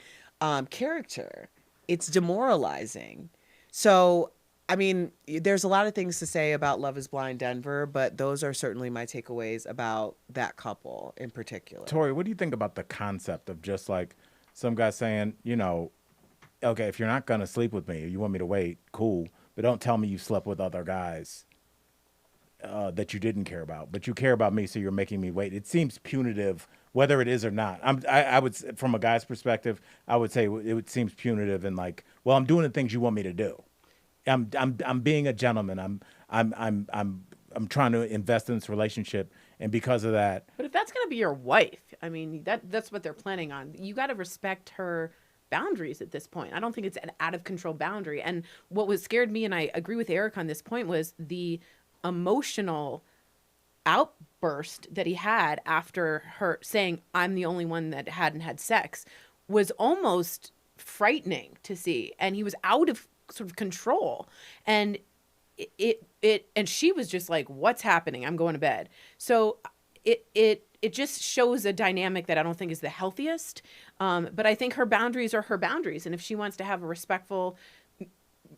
character. It's demoralizing. So, I mean, there's a lot of things to say about Love is Blind Denver, but those are certainly my takeaways about that couple in particular. Tori, what do you think about the concept of just like some guy saying, you know, okay, if you're not going to sleep with me, or you want me to wait, cool, but don't tell me you slept with other guys that you didn't care about, but you care about me, so you're making me wait. It seems punitive, whether it is or not. I would, from a guy's perspective, I would say it seems punitive and like, well, I'm doing the things you want me to do. I'm being a gentleman. I'm trying to invest in this relationship, and because of that. But if that's going to be your wife, I mean, that's what they're planning on. You got to respect her boundaries at this point. I don't think it's an out of control boundary. And what was scared me, and I agree with Eric on this point, was the emotional outburst that he had after her saying, "I'm the only one that hadn't had sex," was almost frightening to see. And he was out of sort of control. And and she was just like, "What's happening? I'm going to bed." So it just shows a dynamic that I don't think is the healthiest. But I think her boundaries are her boundaries. And if she wants to have a respectful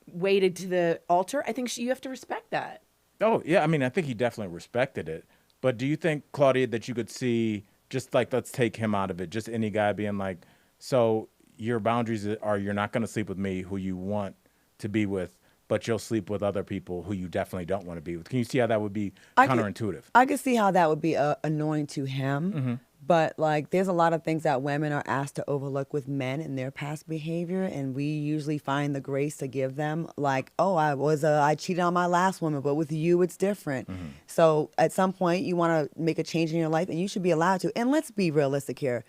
way to the altar, I think you have to respect that. Oh, yeah. I mean, I think he definitely respected it. But do you think, Claudia, that you could see, just like, let's take him out of it, just any guy being like, so your boundaries are you're not going to sleep with me who you want to be with, but you'll sleep with other people who you definitely don't want to be with. Can you see how that would be counterintuitive? I could see how that would be annoying to him. Mm-hmm. But like, there's a lot of things that women are asked to overlook with men in their past behavior, and we usually find the grace to give them. Like, oh, I cheated on my last woman, but with you, it's different. Mm-hmm. So at some point, you want to make a change in your life, and you should be allowed to. And let's be realistic here.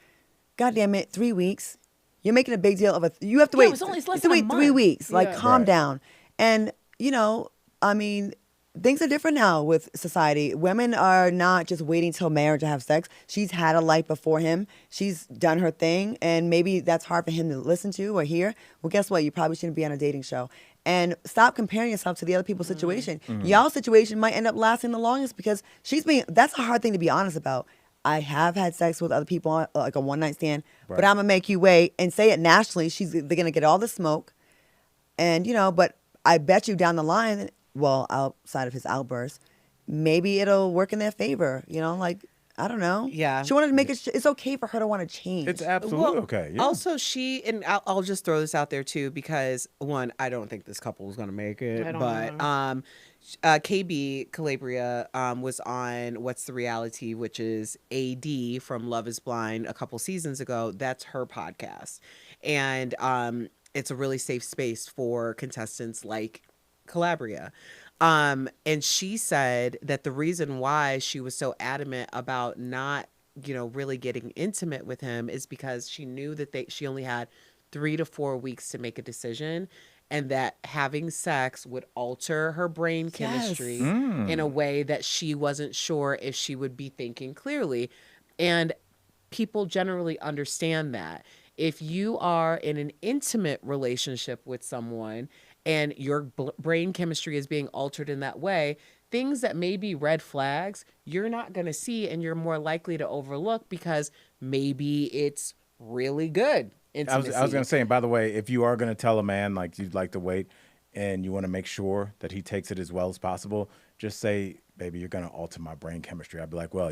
God damn it, 3 weeks. You're making a big deal of you have to wait. It's less than a wait month. 3 weeks. Like, Yeah. calm Right. down. And I mean, things are different now with society. Women are not just waiting till marriage to have sex. She's had a life before him. She's done her thing, and maybe that's hard for him to listen to or hear. Well, guess what? You probably shouldn't be on a dating show. And stop comparing yourself to the other people's situation. Mm-hmm. Y'all's situation might end up lasting the longest because that's a hard thing to be honest about. I have had sex with other people, like a one-night stand, right. But I'm going to make you wait and say it nationally. They're going to get all the smoke. And, but I bet you down the line, well, outside of his outburst, maybe it'll work in their favor. Like, I don't know. Yeah. She wanted to make it, it's okay for her to want to change. It's absolutely okay. Yeah. Also, and I'll just throw this out there too, because one, I don't think this couple is going to make it. I don't know. KB Calabria was on What's the Reality, which is AD from Love is Blind a couple seasons ago. That's her podcast. And it's a really safe space for contestants like Calabria. And she said that the reason why she was so adamant about not, really getting intimate with him is because she knew that she only had 3 to 4 weeks to make a decision, and that having sex would alter her brain chemistry in a way that she wasn't sure if she would be thinking clearly. And people generally understand that. If you are in an intimate relationship with someone and your brain chemistry is being altered in that way, things that may be red flags, you're not going to see, and you're more likely to overlook because maybe it's really good intimacy. I was going to say, and by the way, if you are going to tell a man like you'd like to wait and you want to make sure that he takes it as well as possible, just say, baby, you're going to alter my brain chemistry. I'd be like, well,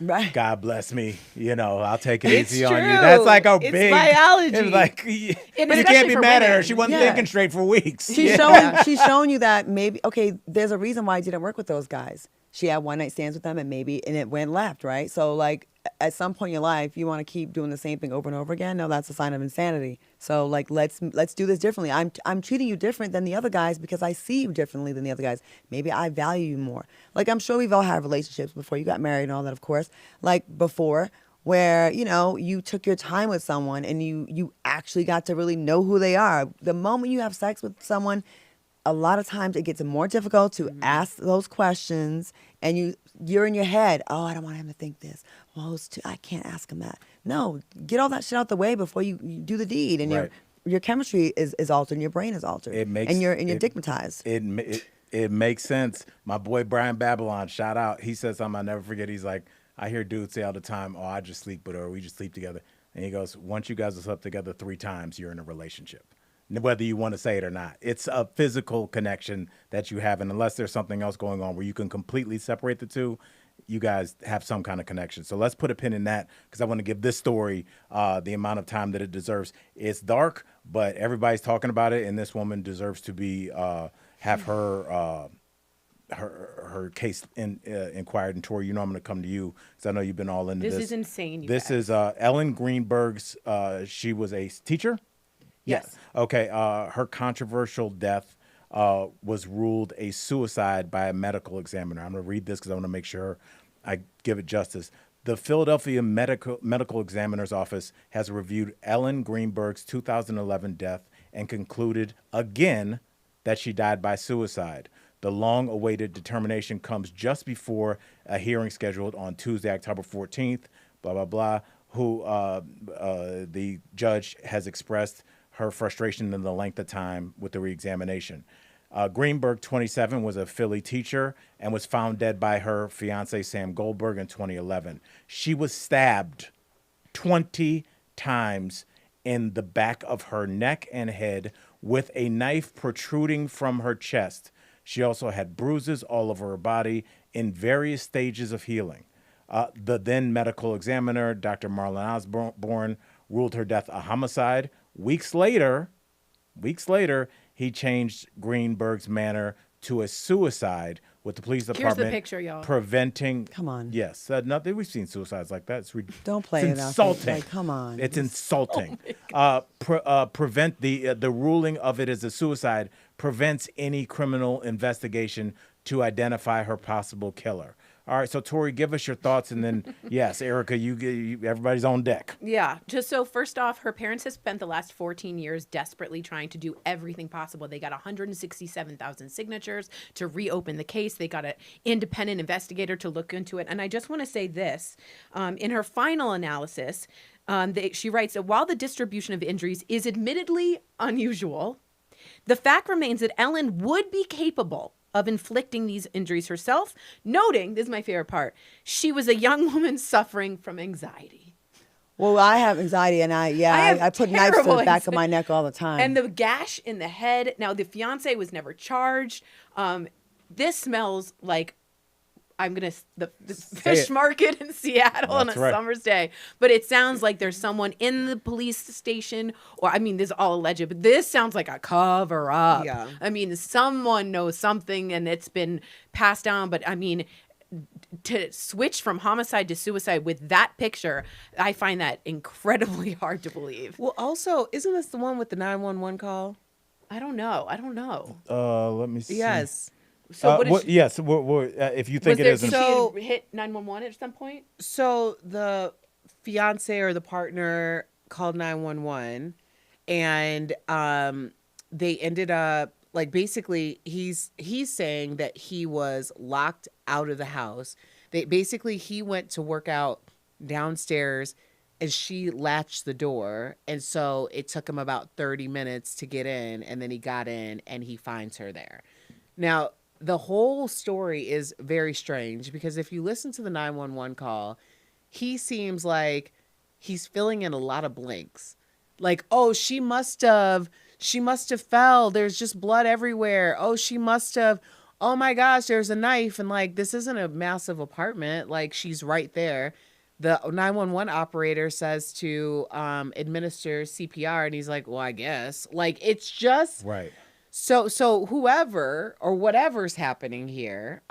right. God bless me. I'll take it It's easy on you. true. That's like a It's big biology. It's like, but you can't be for mad at her. women. She wasn't Yeah. thinking straight for weeks. She's showing you that maybe, okay, there's a reason why I didn't work with those guys. She had one night stands with them and it went left, right? So like at some point in your life, you want to keep doing the same thing over and over again. No, that's a sign of insanity. So like, let's do this differently. I'm treating you different than the other guys because I see you differently than the other guys. Maybe I value you more. Like, I'm sure we've all had relationships before you got married and all that, of course, like before, where, you took your time with someone and you actually got to really know who they are. The moment you have sex with someone, a lot of times it gets more difficult to ask those questions, and you're in your head, oh, I don't want him to think this. well, I can't ask him that. No, get all that shit out the way before you do the deed, and Right. your chemistry is altered, and your brain is altered, It makes and you're it- stigmatized. It makes sense. My boy Brian Babylon, shout out. He said something I'll never forget. He's like, I hear dudes say all the time, "Oh, I just sleep with her, or we just sleep together." And he goes, "Once you guys have slept together 3 times, you're in a relationship, whether you want to say it or not. It's a physical connection that you have, and unless there's something else going on where you can completely separate the two, you guys have some kind of connection." So let's put a pin in that, because I want to give this story the amount of time that it deserves. It's dark, but everybody's talking about it, and this woman deserves to be have her case inquired. And Tori, you know I'm going to come to you because I know you've been all into this. This is insane. This is Ellen Greenberg's. She was a teacher. Yes. Okay. Her controversial death was ruled a suicide by a medical examiner. I'm going to read this because I want to make sure I give it justice. The Philadelphia Medical Examiner's Office has reviewed Ellen Greenberg's 2011 death and concluded again that she died by suicide. The long-awaited determination comes just before a hearing scheduled on Tuesday, October 14th, blah, blah, blah, who the judge has expressed her frustration in the length of time with the reexamination. Greenberg, 27, was a Philly teacher and was found dead by her fiance, Sam Goldberg, in 2011. She was stabbed 20 times in the back of her neck and head with a knife protruding from her chest. She also had bruises all over her body in various stages of healing. The then medical examiner, Dr. Marlon Osborne, ruled her death a homicide. Weeks later, he changed Greenberg's manner to a suicide, with the police department Here's the picture, y'all. preventing. Come on. Yes, nothing. We've seen suicides like that. Don't play it's it out. insulting. Like, come on. It's insulting. Prevent the ruling of it as a suicide prevents any criminal investigation to identify her possible killer. All right, so Tori, give us your thoughts, and then yes, Erica, you everybody's on deck. Yeah. Just so first off, her parents have spent the last 14 years desperately trying to do everything possible. They got 167,000 signatures to reopen the case. They got an independent investigator to look into it. And I just want to say this. In her final analysis, she writes that while the distribution of injuries is admittedly unusual, the fact remains that Ellen would be capable of inflicting these injuries herself, noting, this is my favorite part, she was a young woman suffering from anxiety. Well, I have anxiety, and I put knives to the back of my neck all the time. And the gash in the head. Now, the fiance was never charged. This smells like the fish market in Seattle on a summer's day. But it sounds like there's someone in the police station, or I mean, this is all alleged, but this sounds like a cover up. Yeah. I mean, someone knows something and it's been passed down. But I mean, to switch from homicide to suicide with that picture, I find that incredibly hard to believe. Well, also, isn't this the one with the 911 call? I don't know. Let me see. Yes. So what is she, yes, if you think was it there, isn't. did she hit 911 at some point? So the fiance or the partner called 911, and they ended up, like, basically he's saying that he was locked out of the house. He went to work out downstairs and she latched the door, and so it took him about 30 minutes to get in, and then he got in and he finds her there. Now, the whole story is very strange, because if you listen to the 911 call, he seems like he's filling in a lot of blanks. Like, oh, she must have fell. There's just blood everywhere. Oh, she must have, oh my gosh, there's a knife. And like, this isn't a massive apartment. Like, she's right there. The 911 operator says to administer CPR, and he's like, well, I guess. Like, it's just Right. So whoever or whatever's happening here,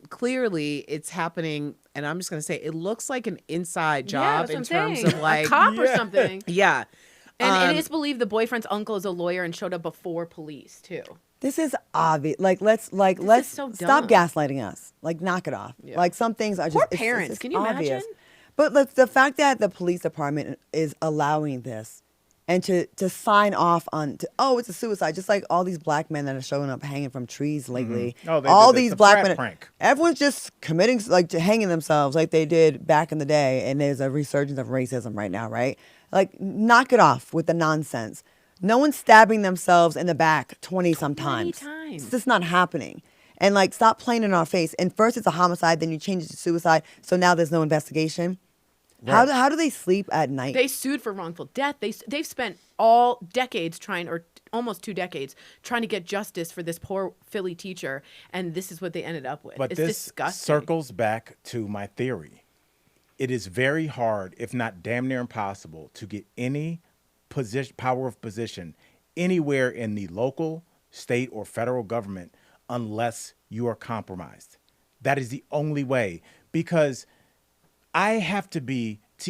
clearly it's happening, and I'm just gonna say it looks like an inside job in terms of like a cop or something. Yeah. And it is believed the boyfriend's uncle is a lawyer and showed up before police too. This is obvious. Let's so stop dumb. gaslighting us. Like, knock it off. Yeah. Like, some things are just Poor it's parents. Can you obvious. imagine? But the fact that the police department is allowing this And to sign off on, it's a suicide, just like all these black men that are showing up hanging from trees lately. Oh, they all did these the black frat men, prank. everyone's just committing, like hanging themselves like they did back in the day. And there's a resurgence of racism right now, right? Like, knock it off with the nonsense. No one's stabbing themselves in the back 20 sometimes. It's just not happening. And like, stop playing in our face. And first it's a homicide, then you change it to suicide. So now there's no investigation. Right. How do they sleep at night? They sued for wrongful death. They've spent all decades almost 2 decades trying to get justice for this poor Philly teacher, and this is what they ended up with. But it's this disgusting. circles back to my theory. It is very hard, if not damn near impossible, to get any power of position anywhere in the local, state, or federal government unless you are compromised. That is the only way, because I have to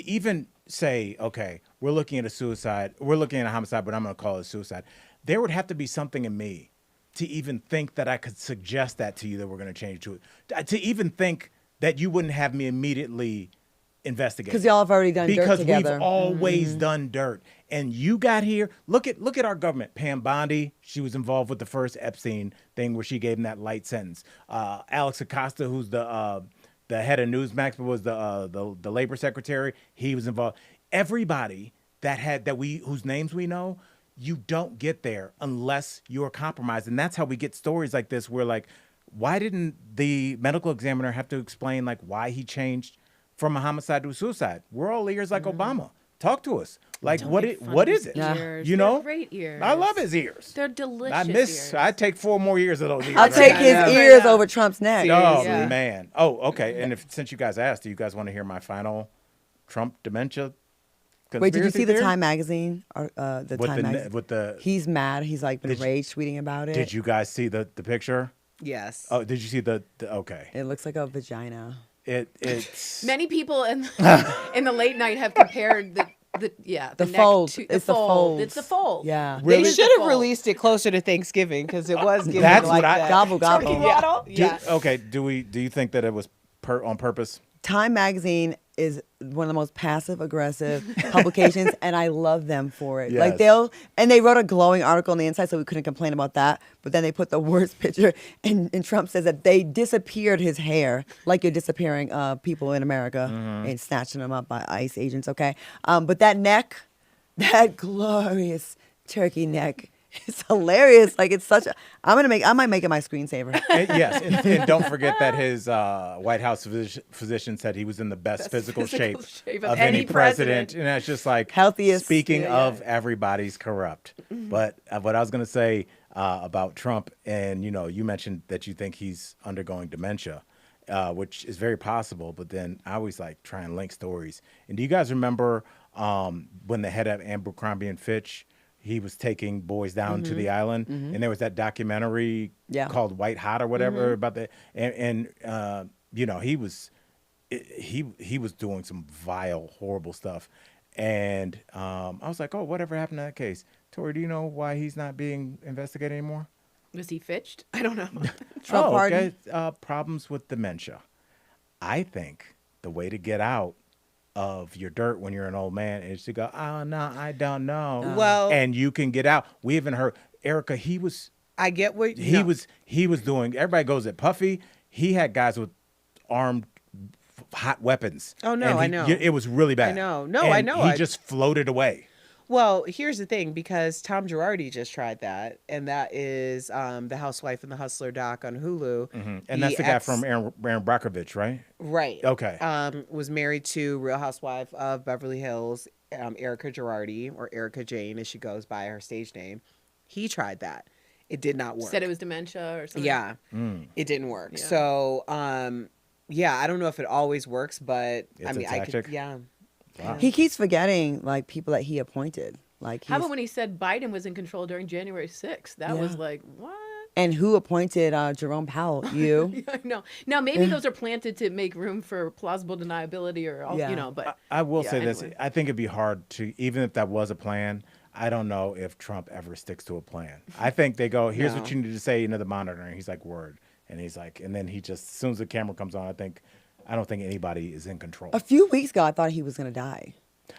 even say, okay, we're looking at a homicide, but I'm going to call it a suicide. There would have to be something in me to even think that I could suggest that to you, that we're going to change to it. To even think that you wouldn't have me immediately investigate. Because y'all have already done dirt Because together. we've always done dirt. And you got here, look at our government. Pam Bondi, she was involved with the first Epstein thing where she gave him that light sentence. Alex Acosta, who's the head of Newsmax, but was the labor secretary, he was involved. Everybody whose names we know, you don't get there unless you're compromised. And that's how we get stories like this where, like, why didn't the medical examiner have to explain, like, why he changed from a homicide to a suicide? We're all ears like Obama. Talk to us. Like, what is it? Yeah. You know? They're great ears. I love his ears. They're delicious ears. I'd take 4 more years of those ears. I'll take his Yeah. ears Yeah. over Trump's neck. Oh, Yeah. man. Oh, okay. And since you guys asked, do you guys want to hear my final Trump dementia conspiracy Wait, did you see the theory? Time magazine? Or, the With Time the magazine. with the He's mad. He's like been Did you- rage tweeting about it. Did you guys see the picture? Yes. Oh, did you see the okay. It looks like a vagina. It's Many people in the late night have compared the neck fold. to It's the fold. It's the fold. Yeah. Really? They It is should the have fold. released it closer to Thanksgiving because it was giving That's like what I- that. Gobble, gobble. Turkey Yeah. waddle? Yeah. okay. Do you think that it was on purpose? Time magazine is one of the most passive aggressive publications, and I love them for it. Like Yes. they wrote a glowing article on the inside, so we couldn't complain about that. But then they put the worst picture, and Trump says that they disappeared his hair, like you're disappearing people in America and snatching them up by ICE agents. Okay, but that neck, that glorious turkey neck. It's hilarious. Like, it's such a. I might make it my screensaver. Yes, and don't forget that his White House physician said he was in the best physical shape of any president. And that's just like Healthiest. Speaking Yeah, of everybody's corrupt. But what I was going to say about Trump, and you mentioned that you think he's undergoing dementia, which is very possible. But then I always like try and link stories. And do you guys remember when the head of Abercrombie & Fitch? He was taking boys down to the island, and there was that documentary called White Hot or whatever about that. And he was doing some vile, horrible stuff. And I was like, oh, whatever happened to that case? Tori, do you know why he's not being investigated anymore? Was he fitched? I don't know. Trump pardon? Okay. Problems with dementia. I think the way to get out of your dirt when you're an old man is to go, oh, no, I don't know. Well- and you can get out. We even heard Erica, I get what he was doing. Everybody goes at Puffy. He had guys with armed hot weapons. Oh, no, And I know. It was really bad. I know. No, And I know. He just floated away. Well, here's the thing, because Tom Girardi just tried that, and that is the Housewife and the Hustler doc on Hulu. And that's the guy from Aaron Brockovich, right? Right. Okay. Was married to Real Housewife of Beverly Hills, Erica Girardi, or Erica Jane, as she goes by her stage name. He tried that. It did not work. Said it was dementia or something. Yeah. It didn't work. Yeah. So, I don't know if it always works, but It's I mean, a I tactic? could, yeah. Wow. He keeps forgetting like people that he appointed. Like, How about when he said Biden was in control during January 6th? That was like, what? and who appointed Jerome Powell? You. I know. Now, maybe those are planted to make room for plausible deniability or, Yeah. but. I will say this. anyway. I think it'd be hard to, even if that was a plan, I don't know if Trump ever sticks to a plan. I think they go, here's what you need to say into the monitor. And he's like, word. And he's like, and then he just, as soon as the camera comes on, I don't think anybody is in control. A few weeks ago, I thought he was gonna die.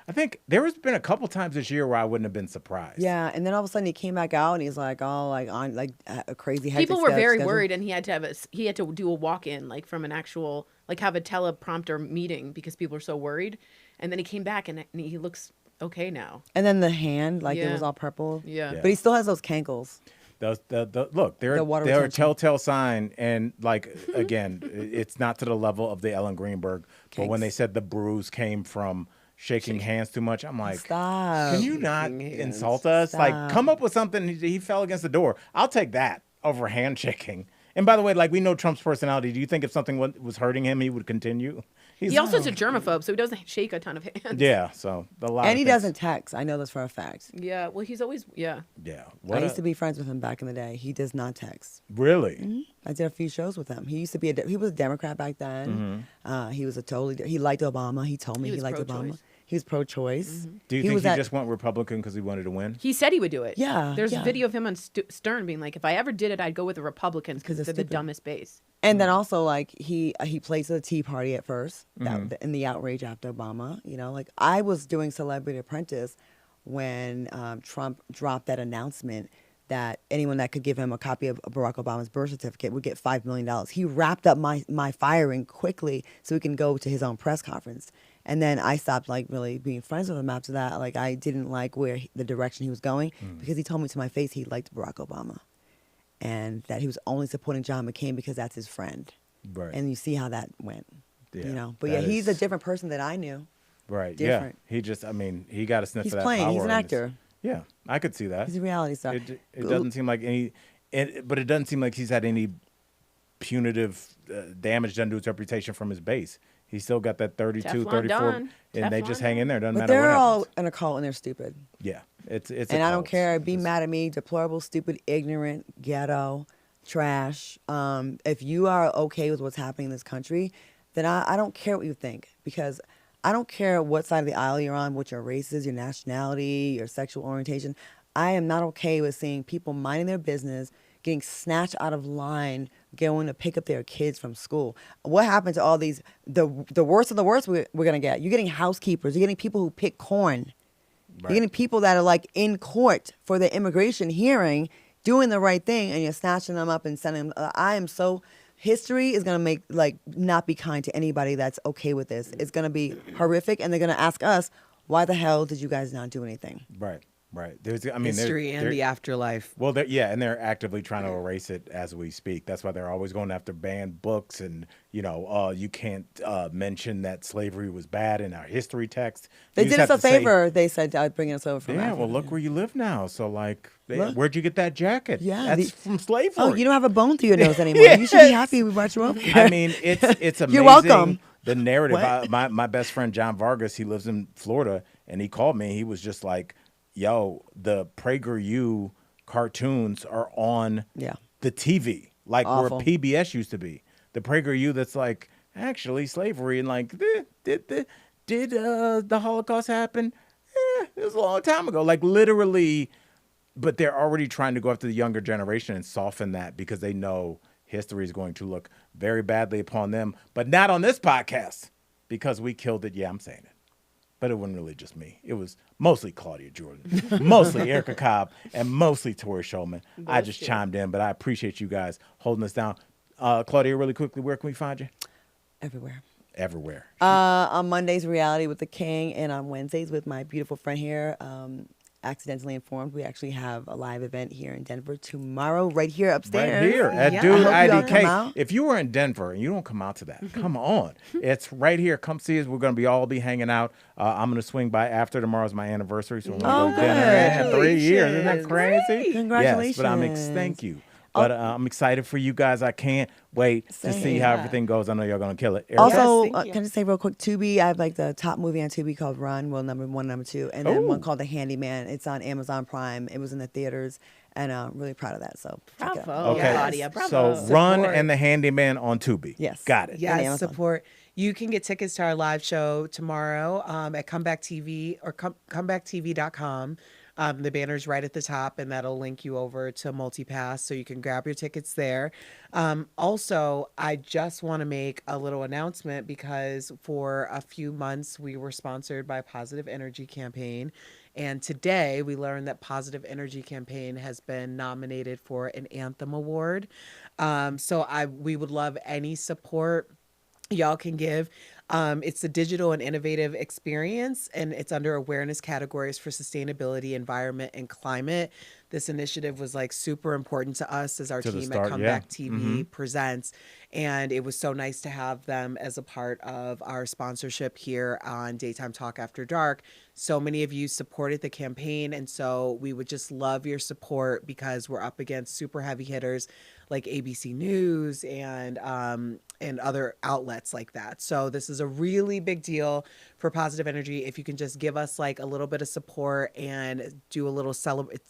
I think there has been a couple times this year where I wouldn't have been surprised. Yeah, and then all of a sudden he came back out and he's like, all like on like a crazy. hectic People were very schedule. worried, and he had to do a walk-in, like from an actual, like have a teleprompter meeting because people were so worried. And then he came back and he looks okay now. And then the hand, like it Yeah. was all purple. Yeah. But he still has those cankles. Look, they're The water a retention. telltale sign, and like again, it's not to the level of the Ellen Greenberg, but when they said the bruise came from shaking hands too much, I'm like, Stop. can you not Shaking hands. insult us? Like, Stop. come up with something. He fell against the door. I'll take that over handshaking. And by the way, like we know Trump's personality. Do you think if something was hurting him, he would continue? He also is a germaphobe, so he doesn't shake a ton of hands. Yeah. So a lot. And of he things- doesn't text. I know this for a fact. Yeah. Well, he's always Yeah. I used to be friends with him back in the day. He does not text. Really. I did a few shows with him. He used to be he was a Democrat back then. Mm-hmm. He was he liked Obama. He told me He he was liked Obama. pro-choice. He was pro-choice. Do you think he just went Republican because he wanted to win? He said he would do it. Yeah, There's yeah. a video of him on Stern being like, if I ever did it, I'd go with the Republicans because it's they're the stupid. dumbest base. And then also like he played to the Tea Party at first, Mm-hmm. in the outrage after Obama. You know, like I was doing Celebrity Apprentice when Trump dropped that announcement that anyone that could give him a copy of Barack Obama's birth certificate would get $5 million. He wrapped up my firing quickly so he can go to his own press conference. And then I stopped like really being friends with him after that. Like I didn't like the direction he was going because he told me to my face he liked Barack Obama and that he was only supporting John McCain because that's his friend. Right. And you see how that went. Yeah, You know, but that yeah, he's a is- different person that I knew. Right. different. Yeah. He just. I mean, he got a sniff He's of that playing. He's power an and it's- actor. Yeah, I could see that. He's a reality star. It doesn't seem like but it doesn't seem like he's had any punitive damage done to his reputation from his base. He's still got that 32, Teflon 34, Don. and they Teflon just hang in there. Doesn't But matter what they're all happens. in a cult and they're stupid. Yeah, it's. And I don't care. Be mad at me. Deplorable, stupid, ignorant, ghetto, trash. If you are okay with what's happening in this country, then I don't care what you think because I don't care what side of the aisle you're on, what your race is, your nationality, your sexual orientation. I am not okay with seeing people minding their business, getting snatched out of line, going to pick up their kids from school. What happened to all these, the worst of the worst we're going to get? You're getting housekeepers. You're getting people who pick corn. You're getting people that are like in court for their immigration hearing, doing the right thing, and you're snatching them up and sending them. History is going to make, like, not be kind to anybody that's okay with this. It's going to be horrific, and they're going to ask us, why the hell did you guys not do anything? Right. There's. I mean, History and the afterlife. Well, and they're actively trying to erase it as we speak. That's why they're always going after banned books, and you can't mention that slavery was bad in our history text. They You did just us a have to say, favor. They said, bringing us over from Yeah, Africa. well, look where you live now. So, like, Look. where'd you get that jacket? Yeah, that's from slavery. Oh, you don't have a bone through your nose anymore. You should be happy we brought you over here. I mean, it's amazing. You're welcome. The narrative. What? My best friend John Vargas, he lives in Florida, and he called me. He was just like, "Yo, the PragerU cartoons are on the TV, like Awful. where PBS used to be. The PragerU that's like actually slavery and like did the Holocaust happen? It was a long time ago. Like literally." But they're already trying to go after the younger generation and soften that because they know history is going to look very badly upon them. But not on this podcast because we killed it. Yeah, I'm saying it. But it wasn't really just me. It was mostly Claudia Jordan, mostly Erica Cobb, and mostly Tori Shulman. I just chimed in, but I appreciate you guys holding us down. Claudia, really quickly, where can we find you? Everywhere. Everywhere. On Mondays, Reality with the King, and on Wednesdays with my beautiful friend here, Accidentally Informed. We actually have a live event here in Denver tomorrow, right here upstairs. Right here at Yeah. Dude I hope y'all come IDK. out. If you were in Denver and you don't come out to that, come on. It's right here. Come see us. We're going to all be hanging out. I'm going to swing by after tomorrow's my anniversary. So we're going to go to dinner. Yeah, 3 years. Isn't that crazy? Congratulations. Yes, but thank you. But I'm excited for you guys. I can't wait to see how everything goes. I know y'all going to kill it. Erica? Also, Yes, thank you. can I just say real quick, Tubi, I have like the top movie on Tubi called Run, well, number 1, number 2, and then one called The Handyman. It's on Amazon Prime. It was in the theaters, and I'm really proud of that. So check it out. Bravo, Okay. Claudia. Bravo. So Run Support. and The Handyman on Tubi. Yes. Got it. Yeah. Yes, Amazon. support. You can get tickets to our live show tomorrow at Comeback TV or comebacktv.com. The banner's right at the top, and that'll link you over to MultiPass, so you can grab your tickets there. Also, I just want to make a little announcement because for a few months we were sponsored by Positive Energy Campaign. And today we learned that Positive Energy Campaign has been nominated for an Anthem Award. We would love any support y'all can give. It's a digital and innovative experience, and it's under awareness categories for sustainability, environment, and climate. This initiative was like super important to us as our To the team start, at Comeback yeah. TV presents. And it was so nice to have them as a part of our sponsorship here on Daytime Talk After Dark. So many of you supported the campaign, and so we would just love your support because we're up against super heavy hitters like ABC News and other outlets like that. So this is a really big deal for Positive Energy. If you can just give us like a little bit of support and do a little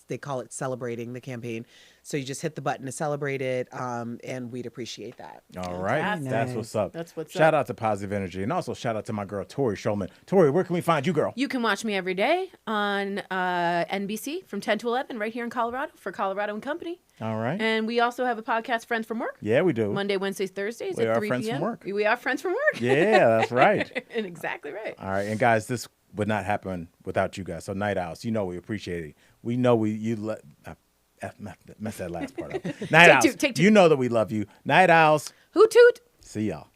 they call it celebrating the campaign. So you just hit the button to celebrate it, and we'd appreciate that. All right. Fantastic. That's what's up. That's what's Shout up. out to Positive Energy. And also shout out to my girl, Tori Shulman. Tori, where can we find you, girl? You can watch me every day on NBC from 10 to 11 right here in Colorado for Colorado and Company. All right. And we also have a podcast, Friends from Work. Yeah, we do. Monday, Wednesdays, Thursdays We at are 3 friends p.m. from work. We are friends from work. Yeah, that's right. And exactly right. All right. And guys, this would not happen without you guys. So Night Owls, you know we appreciate it. We know mess that last part up. Night Owls, take two. you know that we love you. Night Owls, Hoot toot. see y'all.